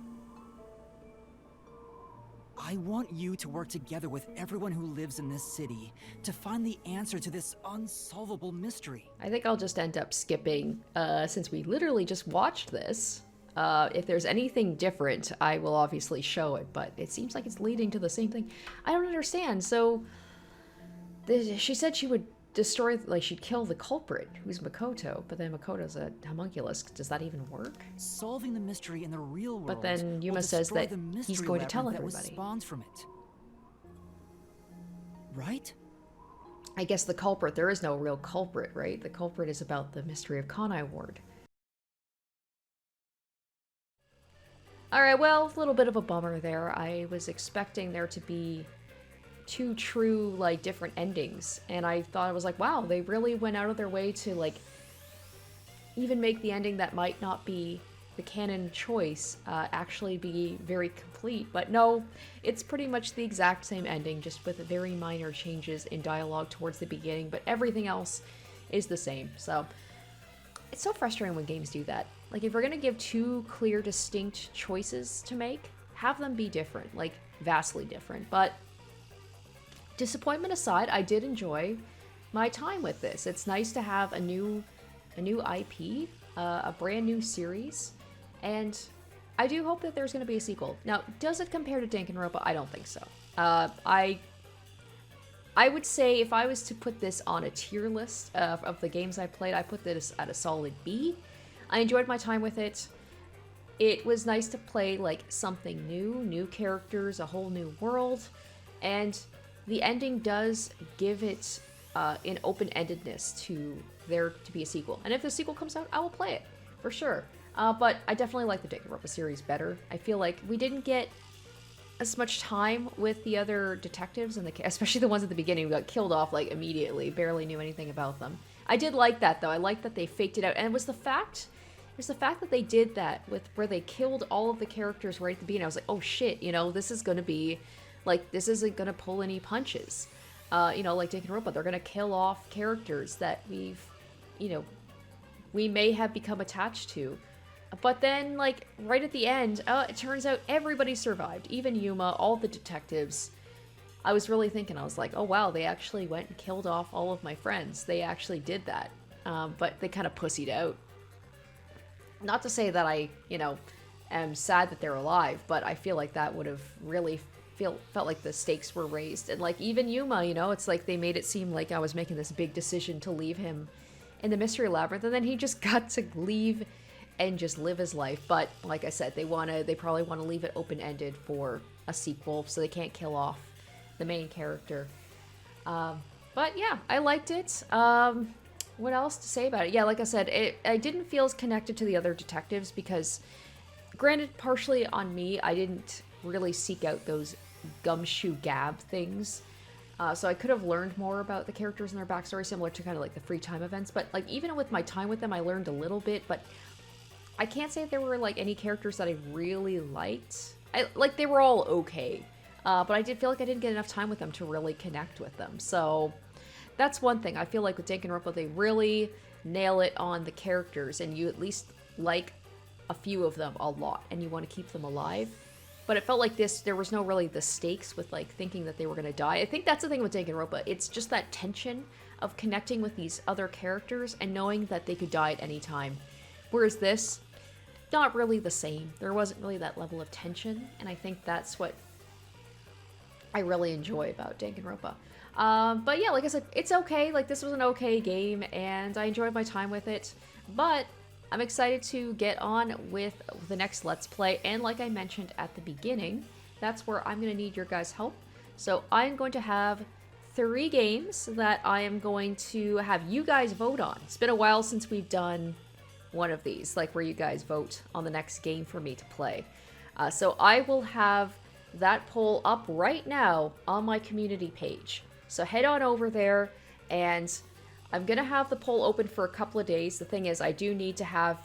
I want you to work together with everyone who lives in this city to find the answer to this unsolvable mystery. I think I'll just end up skipping, since we literally just watched this. If there's anything different, I will obviously show it, but it seems like it's leading to the same thing. I don't understand. So, she said she would destroy, like, she'd kill the culprit, who's Makoto, but then Makoto's a homunculus. Does that even work? Solving the mystery in the real world. But then Yuma will says destroy that the mystery he's going to tell labyrinth that everybody. was spawned from it. Right? I guess the culprit, there is no real culprit, right? The culprit is about the mystery of Kanai Ward. Alright, well, a little bit of a bummer there. I was expecting there to be two true, like, different endings, and I thought, I was like, wow, they really went out of their way to, like, even make the ending that might not be the canon choice actually be very complete. But no, it's pretty much the exact same ending, just with very minor changes in dialogue towards the beginning, but everything else is the same. So it's so frustrating when games do that. Like, if you're gonna give two clear, distinct choices to make, have them be different, like vastly different. But disappointment aside, I did enjoy my time with this. It's nice to have a new IP, a brand new series, and I do hope that there's going to be a sequel. Now, does it compare to Danganronpa? I don't think so. I would say if I was to put this on a tier list of the games I played, I put this at a solid B. I enjoyed my time with it. It was nice to play, like, something new characters, a whole new world, and the ending does give it an open-endedness to there to be a sequel. And if the sequel comes out, I will play it, for sure. But I definitely like the Danganronpa series better. I feel like we didn't get as much time with the other detectives, and especially the ones at the beginning who got killed off, like, immediately. Barely knew anything about them. I did like that, though. I liked that they faked it out. And it was the fact that they did that, with where they killed all of the characters right at the beginning. I was like, oh shit, you know, this is gonna be, like, this isn't gonna pull any punches. You know, like Danganronpa, they're gonna kill off characters that we may have become attached to. But then, like, right at the end, it turns out everybody survived. Even Yuma, all the detectives. I was really thinking, I was like, oh wow, they actually went and killed off all of my friends. They actually did that. But they kind of pussied out. Not to say that I, am sad that they're alive, but I feel like that would have really felt like the stakes were raised. And, like, even Yuma, it's like they made it seem like I was making this big decision to leave him in the Mystery Labyrinth, and then he just got to leave and just live his life. But like I said, they probably want to leave it open-ended for a sequel, so they can't kill off the main character. But yeah, I liked it. What else to say about it? Yeah, like I said, I didn't feel as connected to the other detectives because, granted, partially on me, I didn't really seek out those gumshoe gab things. So I could have learned more about the characters and their backstory, similar to kind of like the free time events. But, like, even with my time with them, I learned a little bit. But I can't say there were like any characters that I really liked. Like they were all okay, but I did feel like I didn't get enough time with them to really connect with them. So that's one thing. I feel like with Danganronpa, they really nail it on the characters, and you at least like a few of them a lot, and you want to keep them alive. But it felt like there was no really the stakes with like thinking that they were going to die. I think that's the thing with Danganronpa. It's just that tension of connecting with these other characters and knowing that they could die at any time. Whereas this, not really the same. There wasn't really that level of tension, and I think that's what I really enjoy about Danganronpa. But yeah, like I said, it's okay. Like, this was an okay game, and I enjoyed my time with it. But I'm excited to get on with the next Let's Play, and like I mentioned at the beginning, that's where I'm going to need your guys' help. So I'm going to have 3 games that I am going to have you guys vote on. It's been a while since we've done one of these, like where you guys vote on the next game for me to play. So I will have that poll up right now on my community page. So head on over there, and I'm going to have the poll open for a couple of days. The thing is, I do need to have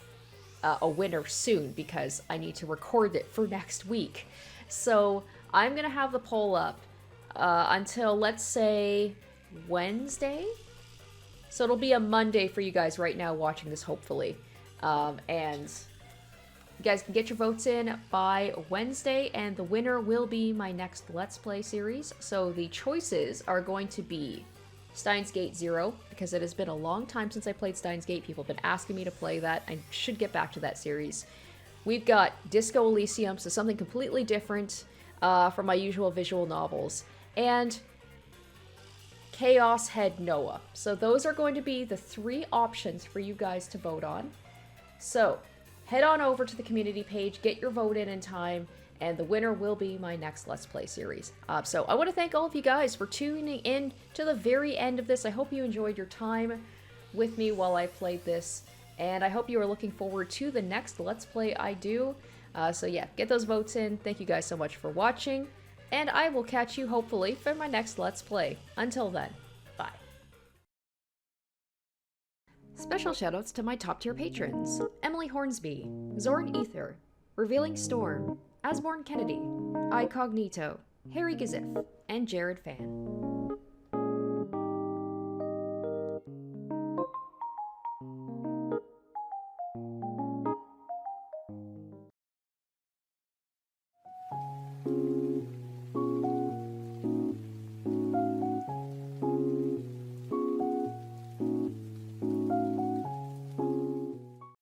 a winner soon because I need to record it for next week. So I'm going to have the poll up until, let's say, Wednesday? So it'll be a Monday for you guys right now watching this, hopefully. And you guys can get your votes in by Wednesday, and the winner will be my next Let's Play series. So the choices are going to be Steins Gate 0, because it has been a long time since I played Steins Gate. People have been asking me to play that. I should get back to that series. We've got Disco Elysium, so something completely different from my usual visual novels. And Chaos Head Noah. So those are going to be the 3 options for you guys to vote on. So head on over to the community page, get your vote in time, and the winner will be my next Let's Play series. So I want to thank all of you guys for tuning in to the very end of this. I hope you enjoyed your time with me while I played this, and I hope you are looking forward to the next Let's Play I do. So yeah, get those votes in. Thank you guys so much for watching, and I will catch you hopefully for my next Let's Play. Until then, bye. Special shoutouts to my top tier patrons: Emily Hornsby, Zorn Ether, Revealing Storm, Asborn Kennedy, Icognito, Harry Gazif, and Jared Fan.